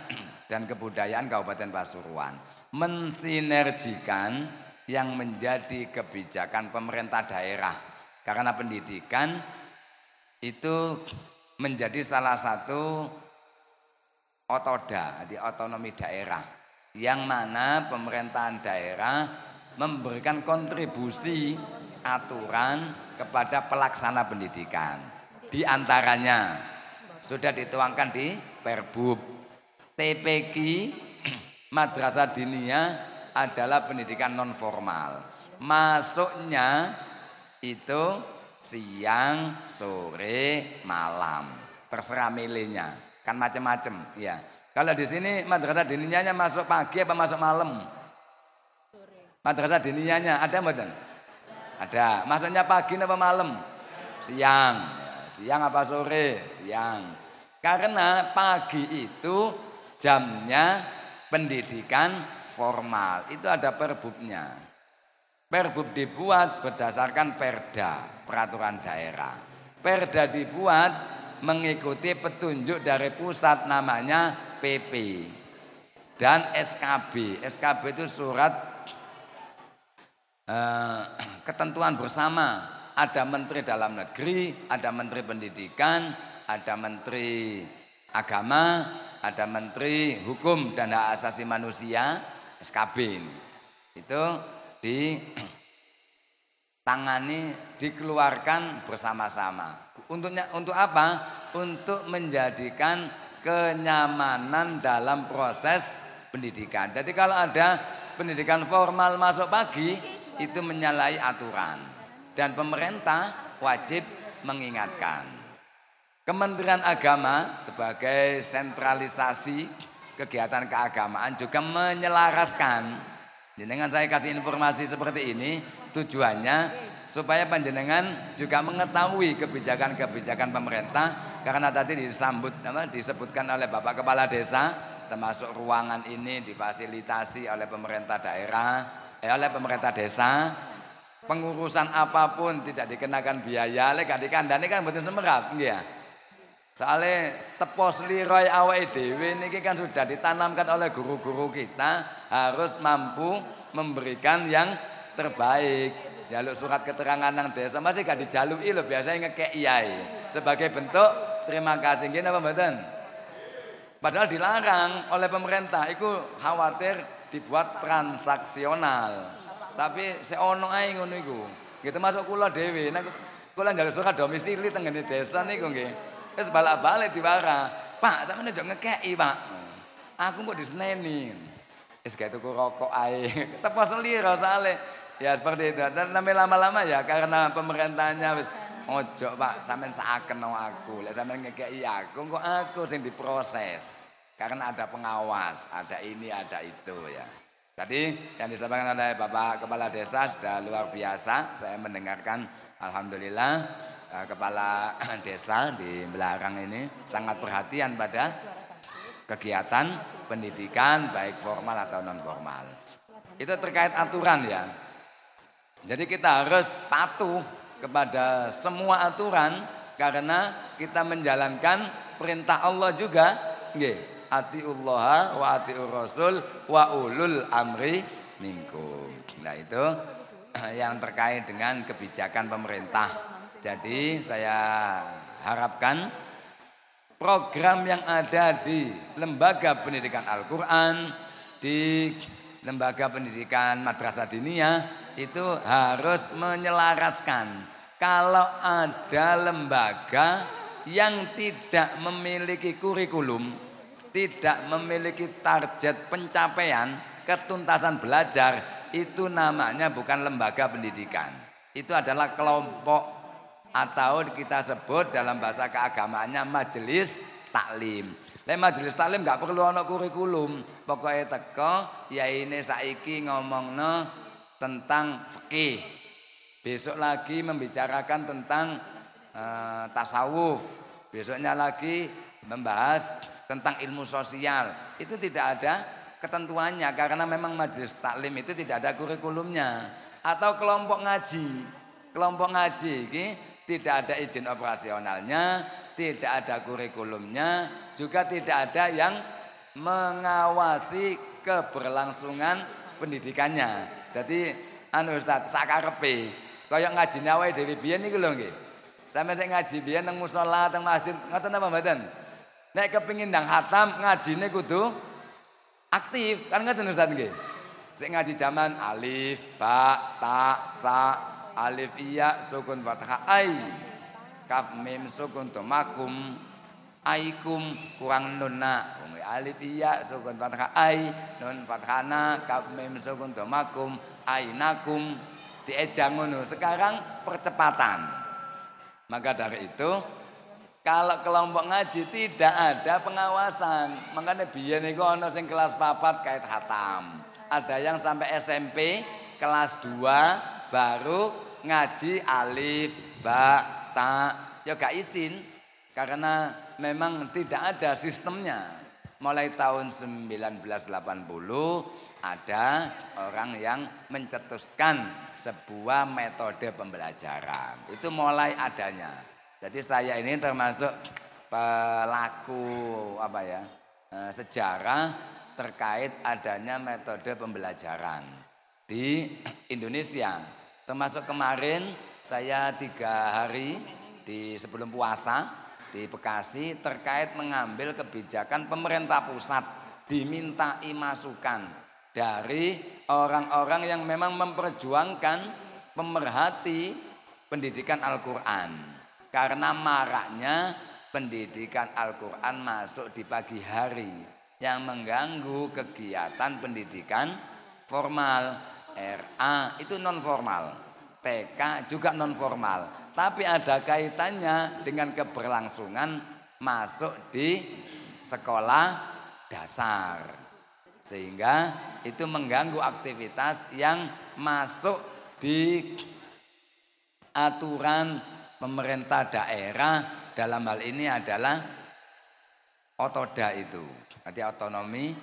[SPEAKER 6] dan Kebudayaan Kabupaten Pasuruan. Mensinergikan yang menjadi kebijakan pemerintah daerah. Karena pendidikan itu menjadi salah satu otoda, di otonomi daerah, yang mana pemerintahan daerah memberikan kontribusi aturan kepada pelaksana pendidikan. Di antaranya sudah dituangkan di Perbub. TPQ Madrasah Diniyah adalah pendidikan non formal. Masuknya itu siang, sore, malam. Terserah milihnya. Kan macam-macam, ya. Kalau di sini madrasah diniyahnya masuk pagi apa masuk malam? Madrasah diniyahnya ada mboten? Ada. Masuknya pagi apa malam? Siang. Ya, siang apa sore? Siang. Karena pagi itu jamnya pendidikan formal. Itu ada perbubnya. Perbub dibuat berdasarkan perda, peraturan daerah. Perda dibuat mengikuti petunjuk dari pusat, namanya PP dan SKB. SKB itu surat ketentuan bersama. Ada Menteri Dalam Negeri, ada Menteri Pendidikan, ada Menteri Agama, ada Menteri Hukum dan Hak Asasi Manusia. SKB ini itu ditangani, dikeluarkan bersama-sama. Untuk apa? Untuk menjadikan kenyamanan dalam proses pendidikan. Jadi kalau ada pendidikan formal masuk pagi itu menyalahi aturan dan pemerintah wajib mengingatkan. Kementerian Agama sebagai sentralisasi kegiatan keagamaan juga menyelaraskan. Jenengan saya kasih informasi seperti ini tujuannya supaya panjenengan juga mengetahui kebijakan-kebijakan pemerintah karena tadi disebutkan oleh Bapak Kepala Desa termasuk ruangan ini difasilitasi oleh pemerintah daerah, oleh pemerintah desa. Pengurusan apapun tidak dikenakan biaya, lek gak dikandani kan mboten semerap nggih ya. Soalnya tepos liroy awake dhewe niki kan sudah ditanamkan oleh guru-guru kita harus mampu memberikan yang terbaik. Jaluk surat keterangan nang desa masih gak dijaluki lho, biasanya ngekek iyai sebagai bentuk terima kasih nggih napa mboten? Padahal dilarang oleh pemerintah, itu khawatir dibuat transaksional. Tapi seono ae ngono iku. Gitu masuk kula dhewe, nek kula njaluk surat domisili teng ngene desa niku nggih. Wis balak-balik diwara. Pak, sampeyan njok ngekeki, Pak. Aku kok diseneni. Wis gawe tuku rokok ae. Tepos lira soalnya. Ya seperti itu. Dan lama-lama ya karena pemerintahnya wis ojo Pak, sampean saaken aku. Lek sampean ngekeki aku, kok aku sing diproses. Karena ada pengawas, ada ini, ada itu ya. Tadi yang disampaikan oleh Bapak Kepala Desa sudah luar biasa. Saya mendengarkan alhamdulillah Kepala Desa di Belarang ini sangat perhatian pada kegiatan pendidikan baik formal atau non formal. Itu terkait aturan ya. Jadi kita harus patuh kepada semua aturan karena kita menjalankan perintah Allah juga. Nggih, atiullaha wa atiur rasul wa ulul amri minkum. Nah itu yang terkait dengan kebijakan pemerintah. Jadi saya harapkan program yang ada di Lembaga Pendidikan Al-Quran, di Lembaga Pendidikan Madrasah Diniyah itu harus menyelaraskan. Kalau ada lembaga yang tidak memiliki kurikulum, tidak memiliki target pencapaian, ketuntasan belajar, itu namanya bukan lembaga pendidikan. Itu adalah kelompok atau kita sebut dalam bahasa keagamaannya majelis taklim. Majelis taklim nggak perlu ono kurikulum. Pokoknya teko ya ini saiki ngomongno tentang fikih. Besok lagi membicarakan tentang tasawuf. Besoknya lagi membahas tentang ilmu sosial. Itu tidak ada ketentuannya karena memang majelis taklim itu tidak ada kurikulumnya. Atau kelompok ngaji. Kelompok ngaji ini tidak ada izin operasionalnya, tidak ada kurikulumnya, juga tidak ada yang mengawasi keberlangsungan pendidikannya. Jadi Ustaz sakarepe kaya ngaji awake dhewe biyen niku lho nggih. Sampeyan sing ngaji biyen teng musala, teng masjid, ngoten napa mboten? Nek kepengin ndang khatam ngajine kudu aktif, kan ngoten Ustaz nggih. Sing ngaji zaman alif, ba, ta, sa, alif iya sukun fathah ai, kaf mim sukun tomakum, aikum kurang nunna. Alif iya sukun fathah ai, nun fathana, kaf mim sukun tomakum, ainakum diejang ngono. Sekarang percepatan. Maka dari itu kalau kelompok ngaji tidak ada pengawasan. Makanya biyen niku ana sing kelas 4 kait khatam. Ada yang sampai SMP kelas 2 baru ngaji alif, ba, ta. Ya gak izin karena memang tidak ada sistemnya. Mulai tahun 1980 ada orang yang mencetuskan sebuah metode pembelajaran. Itu mulai adanya. Jadi saya ini termasuk pelaku sejarah terkait adanya metode pembelajaran di Indonesia. Termasuk kemarin saya 3 hari sebelum puasa di Bekasi terkait mengambil kebijakan pemerintah pusat, dimintai masukan dari orang-orang yang memang memperjuangkan pemerhati pendidikan Al-Quran. Karena maraknya pendidikan Al-Quran masuk di pagi hari yang mengganggu kegiatan pendidikan formal, RA itu non formal, TK juga non formal, tapi ada kaitannya dengan keberlangsungan masuk di sekolah dasar, sehingga itu mengganggu aktivitas yang masuk di aturan pemerintah daerah, dalam hal ini adalah otoda itu, arti otonomi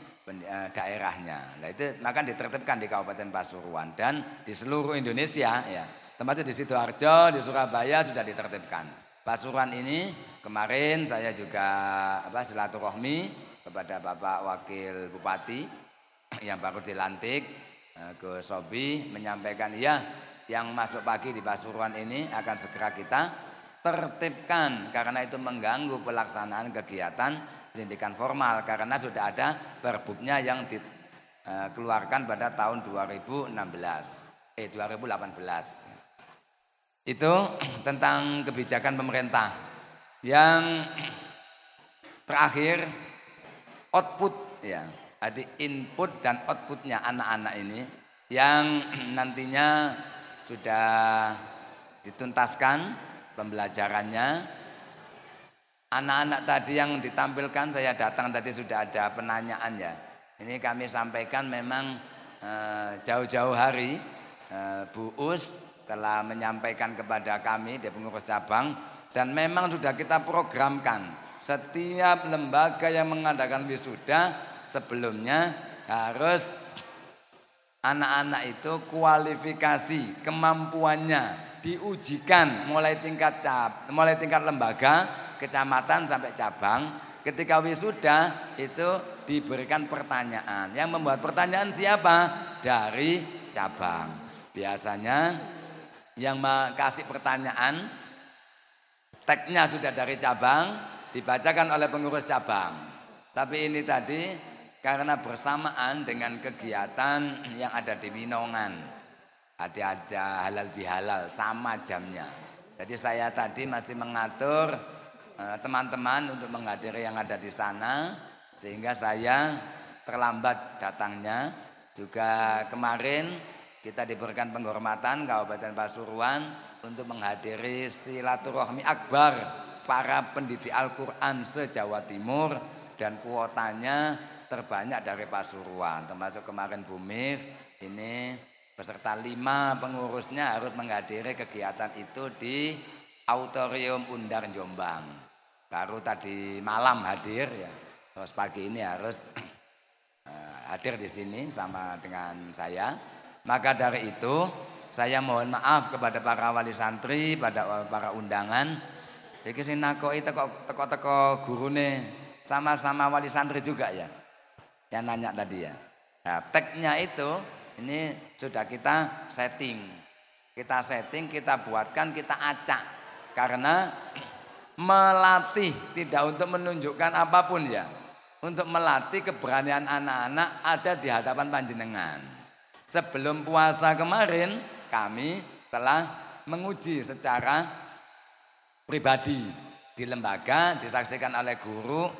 [SPEAKER 6] daerahnya. Nah itu maka ditertibkan di Kabupaten Pasuruan dan di seluruh Indonesia ya. Termasuk di Sidoarjo, di Surabaya sudah ditertibkan. Pasuruan ini kemarin saya juga silaturahmi kepada Bapak Wakil Bupati yang baru dilantik, Gus Sobi, menyampaikan ya yang masuk pagi di Pasuruan ini akan segera kita tertibkan karena itu mengganggu pelaksanaan kegiatan pendidikan formal karena sudah ada perbubnya yang dikeluarkan pada tahun 2018. Itu tentang kebijakan pemerintah. Yang terakhir output ya, jadi input dan outputnya anak-anak ini yang nantinya sudah dituntaskan pembelajarannya. Anak-anak tadi yang ditampilkan, saya datang tadi sudah ada penanyaan ya. Ini kami sampaikan memang jauh-jauh hari Bu Us telah menyampaikan kepada kami di pengurus cabang dan memang sudah kita programkan setiap lembaga yang mengadakan wisuda sebelumnya harus anak-anak itu kualifikasi kemampuannya diujikan mulai tingkat lembaga, kecamatan sampai cabang. Ketika wisuda itu diberikan pertanyaan. Yang membuat pertanyaan siapa? Dari cabang. Biasanya yang kasih pertanyaan tagnya sudah dari cabang, dibacakan oleh pengurus cabang. Tapi ini tadi karena bersamaan dengan kegiatan yang ada di Winongan, ada halal bihalal sama jamnya. Jadi saya tadi masih mengatur teman-teman untuk menghadiri yang ada di sana, sehingga saya terlambat datangnya. Juga kemarin kita diberikan penghormatan Kabupaten Pasuruan untuk menghadiri silaturahmi akbar para pendidik Al-Quran se-Jawa Timur dan kuotanya terbanyak dari Pasuruan, termasuk kemarin Bu Mif ini beserta 5 pengurusnya harus menghadiri kegiatan itu di Auditorium Undar Jombang. Baru tadi malam hadir ya, terus pagi ini harus hadir di sini sama dengan saya. Maka dari itu saya mohon maaf kepada para wali santri, pada para undangan. Iki sing nakoki teko gurune sama-sama wali santri juga ya. Yang nanya tadi ya. Nah, tagnya itu ini sudah kita setting. Kita buatkan, kita acak. Karena melatih tidak untuk menunjukkan apapun ya. Untuk melatih keberanian anak-anak ada di hadapan panjenengan. Sebelum puasa kemarin kami telah menguji secara pribadi di lembaga, disaksikan oleh guru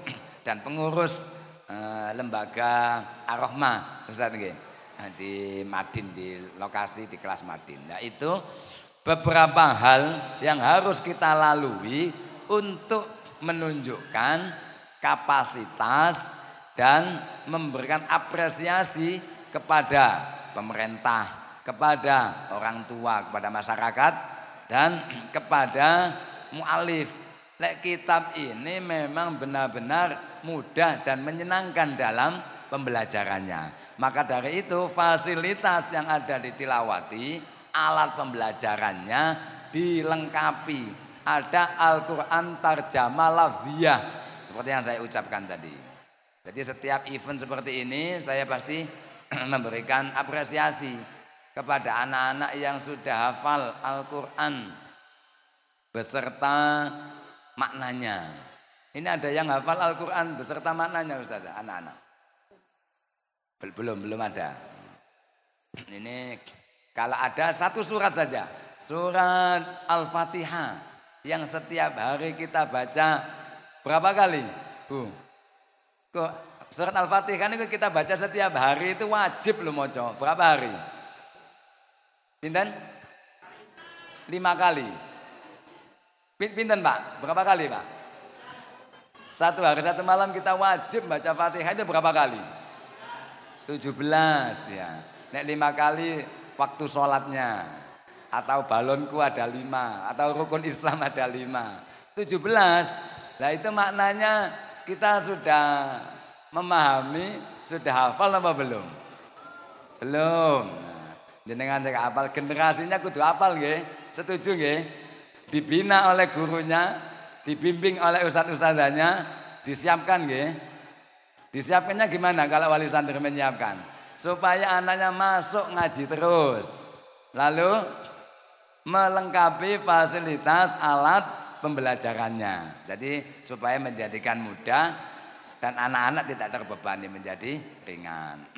[SPEAKER 6] dan pengurus lembaga Ar-Rahmah Ustaz nggih, di Madin, di lokasi di kelas Madin. Nah itu beberapa hal yang harus kita lalui untuk menunjukkan kapasitas dan memberikan apresiasi kepada pemerintah, kepada orang tua, kepada masyarakat dan kepada mu'alif. Kitab ini memang benar-benar mudah dan menyenangkan dalam pembelajarannya. Maka dari itu fasilitas yang ada di Tilawati, alat pembelajarannya dilengkapi. Ada Al-Quran Tarjamah Lafziyah seperti yang saya ucapkan tadi. Jadi setiap event seperti ini saya pasti memberikan apresiasi kepada anak-anak yang sudah hafal Al-Quran beserta maknanya. Ini ada yang hafal Al-Quran beserta maknanya Ustaz, anak-anak? Belum ada. Ini kalau ada satu surat saja, surat Al-Fatihah yang setiap hari kita baca berapa kali, Bu? Kok Surat Al-Fatihah itu kita baca setiap hari itu wajib loh moco. Berapa hari? Pinten? 5 kali. Pinten Pak? Berapa kali Pak? 1 hari 1 malam kita wajib baca Fatihah itu berapa kali? 17 ya. Nek 5 kali waktu sholatnya. Atau balonku ada 5. Atau rukun Islam ada 5. 17. Nah itu maknanya kita sudah memahami, sudah hafal apa belum? Belum. Nah, jenengan saya hafal, generasinya kudu hafal nggih. Setuju nggih? Dibina oleh gurunya, dibimbing oleh ustadz-ustadzanya, disiapkan nggih. Disiapkannya gimana kalau wali santri menyiapkan? Supaya anaknya masuk ngaji terus. Lalu melengkapi fasilitas alat pembelajarannya. Jadi supaya menjadikan mudah dan anak-anak tidak terbebani, menjadi ringan.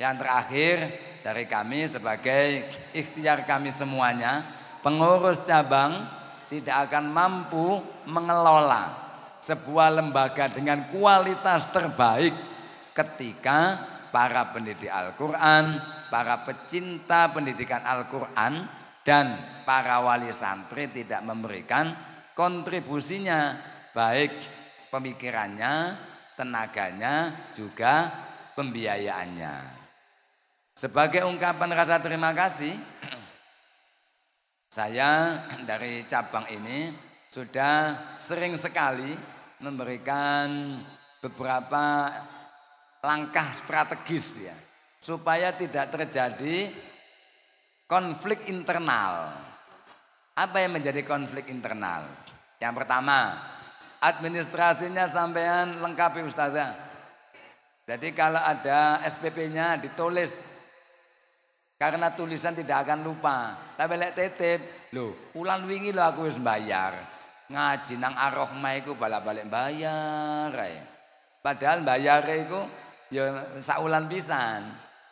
[SPEAKER 6] Yang terakhir dari kami sebagai ikhtiar kami semuanya, pengurus cabang tidak akan mampu mengelola sebuah lembaga dengan kualitas terbaik ketika para pendidik Al-Quran, para pecinta pendidikan Al-Quran dan para wali santri tidak memberikan kontribusinya, baik pemikirannya, tenaganya, juga pembiayaannya. Sebagai ungkapan rasa terima kasih, saya dari cabang ini sudah sering sekali memberikan beberapa langkah strategis ya, supaya tidak terjadi konflik internal. Apa yang menjadi konflik internal? Yang pertama, administrasinya sampean lengkapi ustazah. Jadi kalau ada SPP-nya ditulis, karena tulisan tidak akan lupa. Tapi lek titip, lho, ulan wingi lho aku wis bayar. Ngaji nang Ar-Rahmah iku balik-balik bayar ae. Padahal bayar iku ya saulan pisan.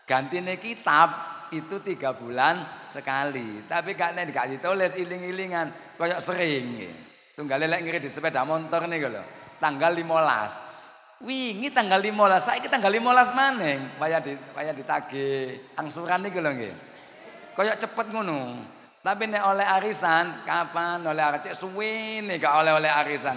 [SPEAKER 6] Gantine kitab itu 3 bulan sekali. Tapi gak nek gak ditulis iling-ilingan, koyok sering nggih. Tunggale lek ngredit sepeda motor niku lho, tanggal 15. Wingi tanggal 15, saiki tanggal 15 maneng, waya ditagih angsuran niku lho nggih. Kayak cepet ngono. Tapi nek oleh arisan, kapan oleh arek cek suwene gak oleh arisan.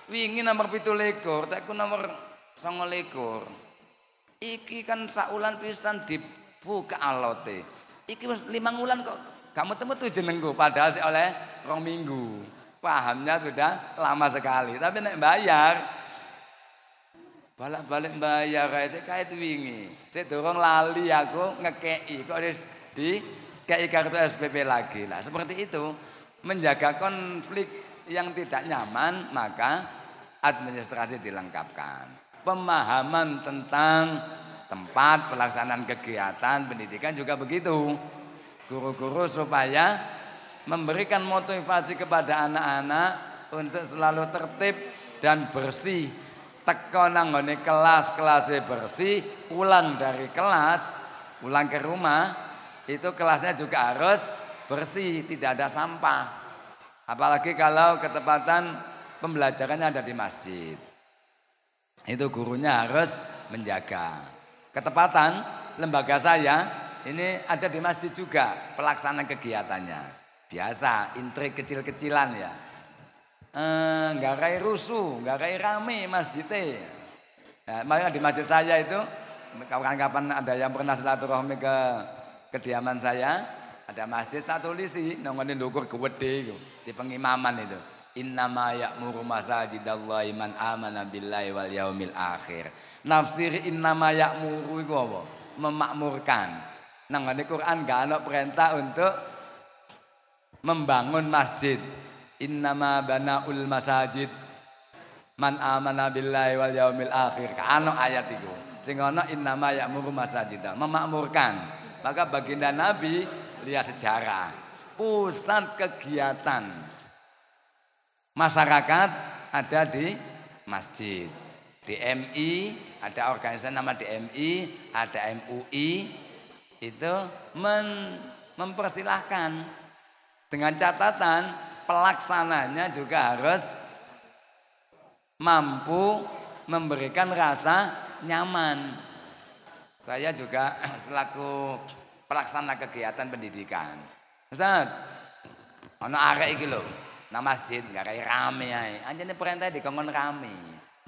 [SPEAKER 6] Wingi nomor 17, tekku nomor 29. Iki kan saulan pisan dibuka alote. Iki wis 5 wulan kok gak metu-metu jenengku, padahal sik oleh 2 minggu. Pahamnya sudah lama sekali, tapi nek bayar balik-balik bayar kayak itu wingi. Saya dorong lali aku ngekei kok di kei kartu SPP lagi lah. Seperti itu menjaga konflik yang tidak nyaman, maka administrasi dilengkapkan. Pemahaman tentang tempat pelaksanaan kegiatan pendidikan juga begitu. Guru-guru supaya memberikan motivasi kepada anak-anak untuk selalu tertib dan bersih. Teko nang ngene kelas-kelasnya bersih, pulang dari kelas, pulang ke rumah, itu kelasnya juga harus bersih, tidak ada sampah. Apalagi kalau ketepatan pembelajarannya ada di masjid. Itu gurunya harus menjaga. Ketepatan lembaga saya ini ada di masjid juga pelaksanaan kegiatannya. Biasa, intrik kecil-kecilan ya. Garai rusuh, garai rame masjidnya. Nah, makanya di masjid saya itu, kapan-kapan ada yang pernah silaturahmi ke kediaman saya, ada masjid tak tulisi, nongolin dukur gede di pengimaman itu. Innama ya'muru masajidallahi man amana billahi wal yaumil akhir. Nafsir innama ya'muru itu apa? Memakmurkan. Nang Quran gak ada perintah untuk membangun masjid. Innama banaul masajid man amana billahi wal yaumil akhir. Kano ayat itu. Sing ana innama ya'muru masajidah, memakmurkan. Maka baginda Nabi lihat sejarah. Pusat kegiatan masyarakat ada di masjid. DMI, ada organisasi nama DMI, ada MUI, itu mempersilahkan dengan catatan pelaksananya juga harus mampu memberikan rasa nyaman. Saya juga selaku pelaksana kegiatan pendidikan. Ustaz, ono arek iki lho, nang masjid enggak kayak rame ae. Anjene perintah dikongkon rame.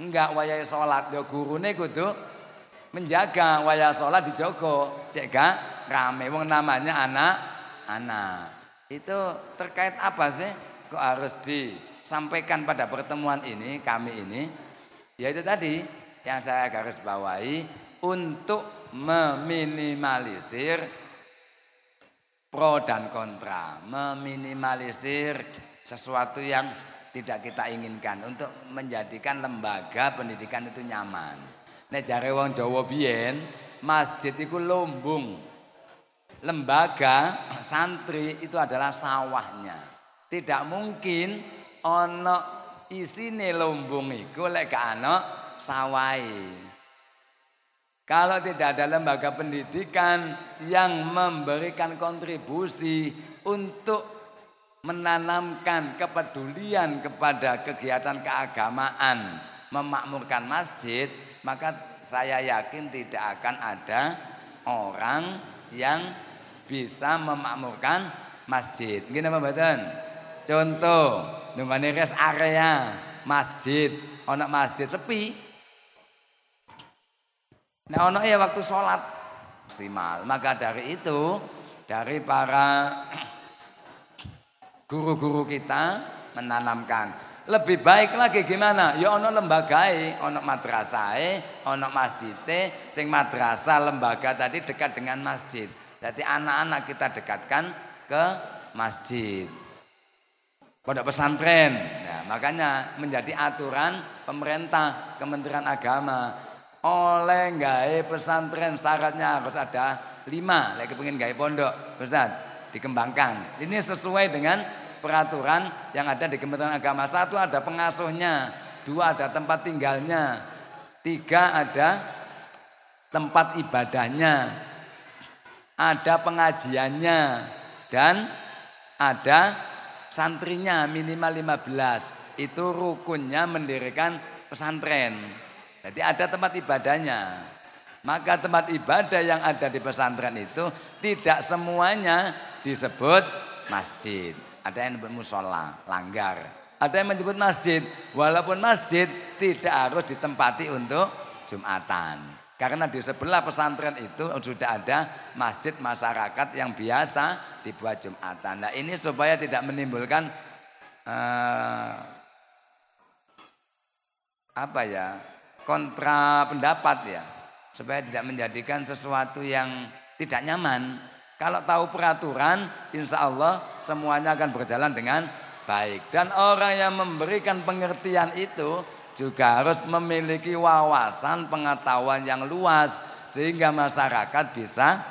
[SPEAKER 6] Enggak wayahe salat yo gurune kudu menjaga wayah salat dijogo. Cek gak rame wong namanya anak-anak. Itu terkait apa sih kok harus disampaikan pada pertemuan ini, kami ini? Yaitu tadi yang saya garis bawahi untuk meminimalisir pro dan kontra, meminimalisir sesuatu yang tidak kita inginkan untuk menjadikan lembaga pendidikan itu nyaman. Nek jare wong Jawa biyen, masjid itu lumbung. Lembaga santri itu adalah sawahnya. Tidak mungkin ono isine lumbung iku lek gak ana sawahe. Kalau tidak ada lembaga pendidikan yang memberikan kontribusi untuk menanamkan kepedulian kepada kegiatan keagamaan, memakmurkan masjid, maka saya yakin tidak akan ada orang yang bisa memakmurkan masjid. Gini apa mboten? Contoh, nungane rest area masjid, ono masjid sepi. Nah ono ya waktu sholat maksimal. Maka dari itu, dari para guru-guru kita menanamkan lebih baik lagi gimana? Ya ono lembagai, ono madrasahe, ono masjide, sing madrasah lembaga tadi dekat dengan masjid. Jadi anak-anak kita dekatkan ke masjid. Pondok pesantren. Nah, makanya menjadi aturan pemerintah, Kementerian Agama. Oleh gawe pesantren syaratnya harus ada 5. Lagi pengen gawe pondok, Ustaz, dikembangkan. Ini sesuai dengan peraturan yang ada di Kementerian Agama. 1 ada pengasuhnya, 2 ada tempat tinggalnya, 3 ada tempat ibadahnya, ada pengajiannya, dan ada santrinya minimal 15. Itu rukunnya mendirikan pesantren. Jadi ada tempat ibadahnya. Maka tempat ibadah yang ada di pesantren itu tidak semuanya disebut masjid. Ada yang disebut musola, langgar. Ada yang menyebut masjid. Walaupun masjid tidak harus ditempati untuk Jumatan. Karena di sebelah pesantren itu sudah ada masjid masyarakat yang biasa dibuat Jumatan. Nah ini supaya tidak menimbulkan kontra pendapat ya, supaya tidak menjadikan sesuatu yang tidak nyaman. Kalau tahu peraturan, insya Allah semuanya akan berjalan dengan baik. Dan orang yang memberikan pengertian itu juga harus memiliki wawasan pengetahuan yang luas sehingga masyarakat bisa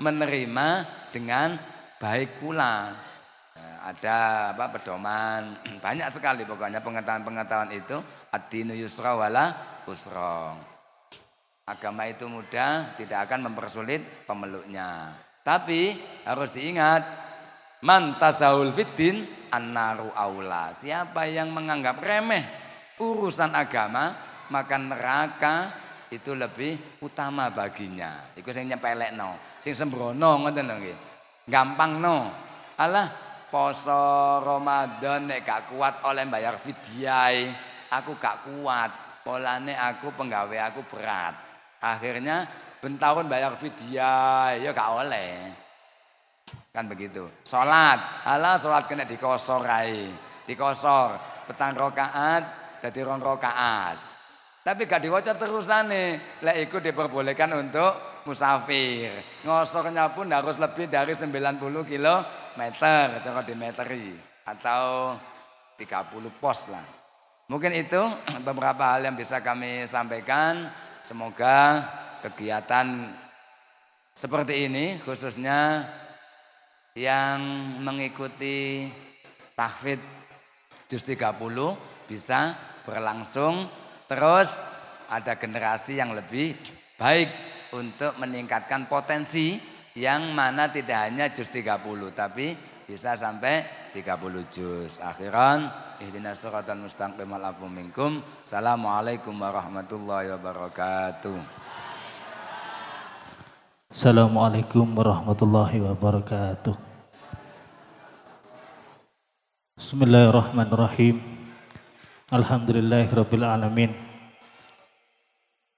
[SPEAKER 6] menerima dengan baik pula. Ada pedoman, banyak sekali pokoknya pengetahuan-pengetahuan itu. Ad-dinu yusra wala usra. Agama itu mudah, tidak akan mempersulit pemeluknya. Tapi harus diingat, man tasahul fiddin annaru aula. Siapa yang menganggap remeh urusan agama, maka neraka itu lebih utama baginya. Iku sing nyepelekno, sing sembrono ngoten lho nggih. Gampangno. Alah poso Ramadan nek gak kuat oleh bayar fidyah, aku gak kuat. Polane aku penggawe aku berat. Akhirnya bentahun bayar fidyah ya gak oleh. Kan begitu. Salat, alah salat kena dikosor ae. Dikosor petang rakaat dadi 2 rakaat. Tapi gak diwaca terusane. Lek iku diperbolehkan untuk musafir. Ngosornya pun harus lebih dari 90 kilometer, cara dimeteri atau 30 pos lah. Mungkin itu beberapa hal yang bisa kami sampaikan. Semoga kegiatan seperti ini khususnya yang mengikuti tahfidz juz 30 bisa berlangsung terus, ada generasi yang lebih baik untuk meningkatkan potensi yang mana tidak hanya juz 30 tapi bisa sampai 30 juz. Akhiran, ihdinas siratal mustaqim wal afu minkum. Assalamualaikum warahmatullahi wabarakatuh.
[SPEAKER 7] Assalamualaikum warahmatullahi wabarakatuh. Bismillahirrahmanirrahim. Alhamdulillahirabbil alamin.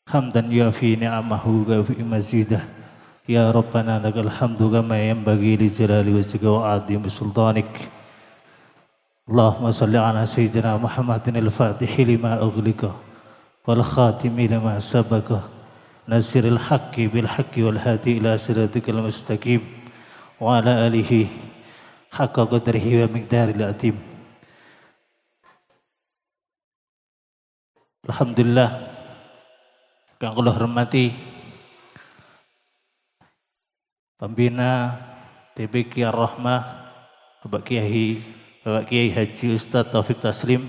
[SPEAKER 7] Hamdan yuafi ni'amahu wa yuafi mazidah. Ya Rabbana lakal hamdu kama yanbaghi li jalali wajhika wa 'azimi sultanik. Allahumma shalli ala sayyidina Muhammadin al-Fatihi lima ughliqa wal khatimi lima sabaqa nasiril haqqi bil haqqi wal hadi ila siratikal mustaqim wa ala alihi haqqa qadrihi wa miqdaril azim. Alhamdulillah, kang kula hormati pembina TPQ Ar-Rahmah Bapak Kiai Haji Ustadz Taufik Taslim,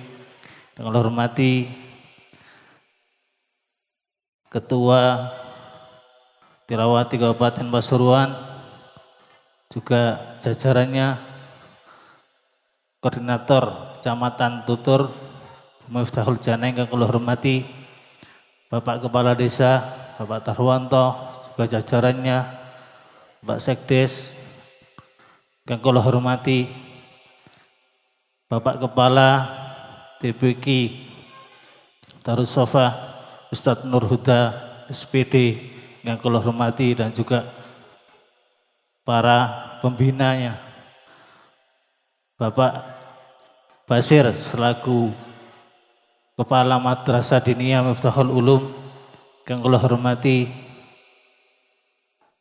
[SPEAKER 7] yang kula hormati Ketua Tirawati Kabupaten Pasuruan, juga jajarannya, Koordinator Kecamatan Tutur Miftahul Jannah yang kula hormati Bapak Kepala Desa Bapak Tarwanto, juga jajarannya, Pak Sekdes yang kula hormati Bapak Kepala TPQ Darussofa Ustadz Nur Huda SPD yang kula hormati, dan juga para pembinanya, Bapak Basir selaku Kepala Madrasah Diniyah Miftahul Ulum yang kula hormati,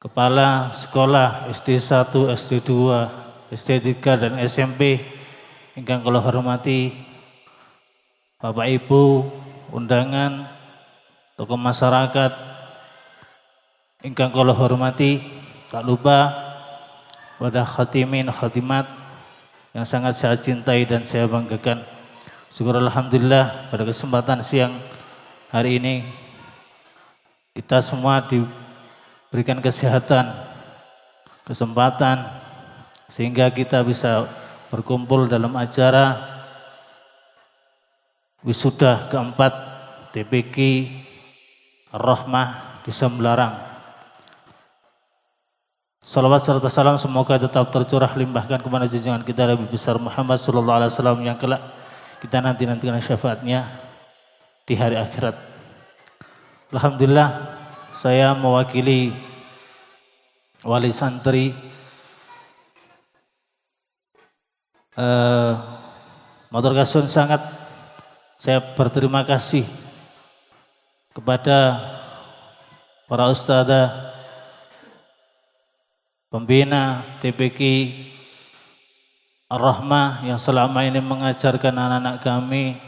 [SPEAKER 7] Kepala Sekolah SD1, SD2, SD3 dan SMP yang kula hormati, Bapak Ibu undangan, tokoh masyarakat ingkang kula hormati, tak lupa pada khatimin khatimat yang sangat saya cintai dan saya banggakan. Syukur alhamdulillah pada kesempatan siang hari ini kita semua diberikan kesehatan, kesempatan sehingga kita bisa berkumpul dalam acara wisuda keempat TPQ Ar-Rahmah di Sembelarang. Salawat serta salam semoga tetap tercurah limpahkan kepada junjungan kita Nabi besar Muhammad sallallahu alaihi wasallam yang kelak kita nantikan syafaatnya di hari akhirat. Alhamdulillah, saya mewakili wali santri Matur Kasun, sangat saya berterima kasih kepada para ustadzah pembina TPQ Ar-Rahmah yang selama ini mengajarkan anak-anak kami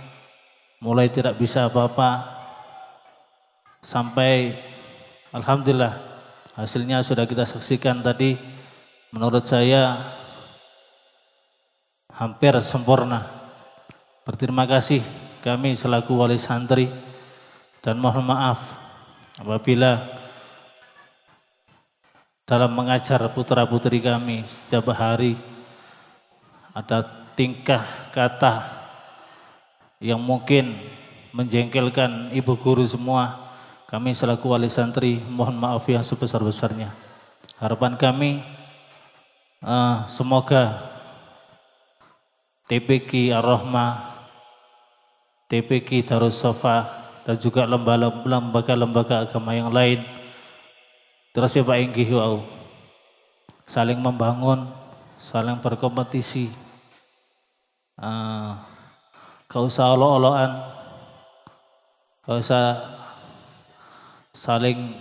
[SPEAKER 7] mulai tidak bisa apa-apa sampai alhamdulillah hasilnya sudah kita saksikan tadi. Menurut saya hampir sempurna. Berterima kasih kami selaku wali santri, dan mohon maaf apabila dalam mengajar putra-putri kami setiap hari ada tingkah kata yang mungkin menjengkelkan ibu guru semua. Kami selaku wali santri mohon maaf yang sebesar-besarnya. Harapan kami semoga TPQ Ar-Rahmah, TPQ Darussofa dan juga lembaga-lembaga agama yang lain terus ya Pak Inggih saling membangun, saling berkompetisi, gak usah olo-oloan, gak usah saling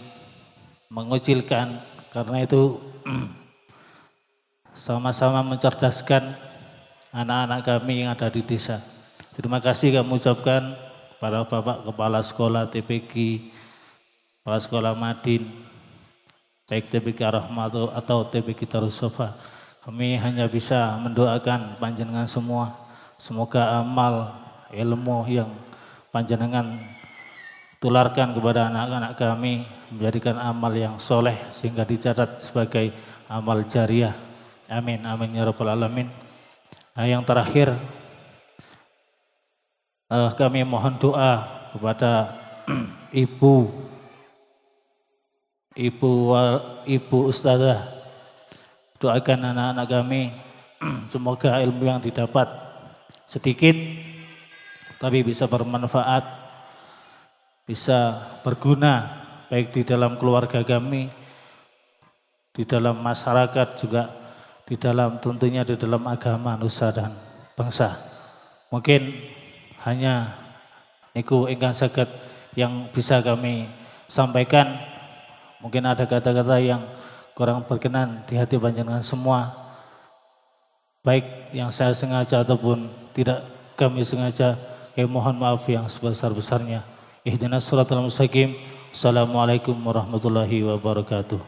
[SPEAKER 7] mengucilkan, karena itu sama-sama mencerdaskan anak-anak kami yang ada di desa. Terima kasih kami ucapkan pada Bapak Kepala Sekolah TPQ, Kepala Sekolah Madin, baik TPQ Ar-Rahmah atau TPQ Darussofa. Kami hanya bisa mendoakan panjenengan semua, semoga amal ilmu yang panjenengan tularkan kepada anak-anak kami menjadikan amal yang soleh sehingga dicatat sebagai amal jariah. Amin, amin ya rabbal alamin. Nah, yang terakhir kami mohon doa kepada ibu ustazah. Doakan anak-anak kami semoga ilmu yang didapat sedikit tapi bisa bermanfaat, bisa berguna baik di dalam keluarga kami, di dalam masyarakat juga, di dalam tentunya di dalam agama, nusa dan bangsa. Mungkin hanya niku ingkang saged yang bisa kami sampaikan. Mungkin ada kata-kata yang kurang berkenan di hati panjenengan semua, baik yang saya sengaja ataupun tidak kami sengaja. Mohon maaf yang sebesar-besarnya. Ihdinas siratal mustaqim. Assalamualaikum warahmatullahi wabarakatuh.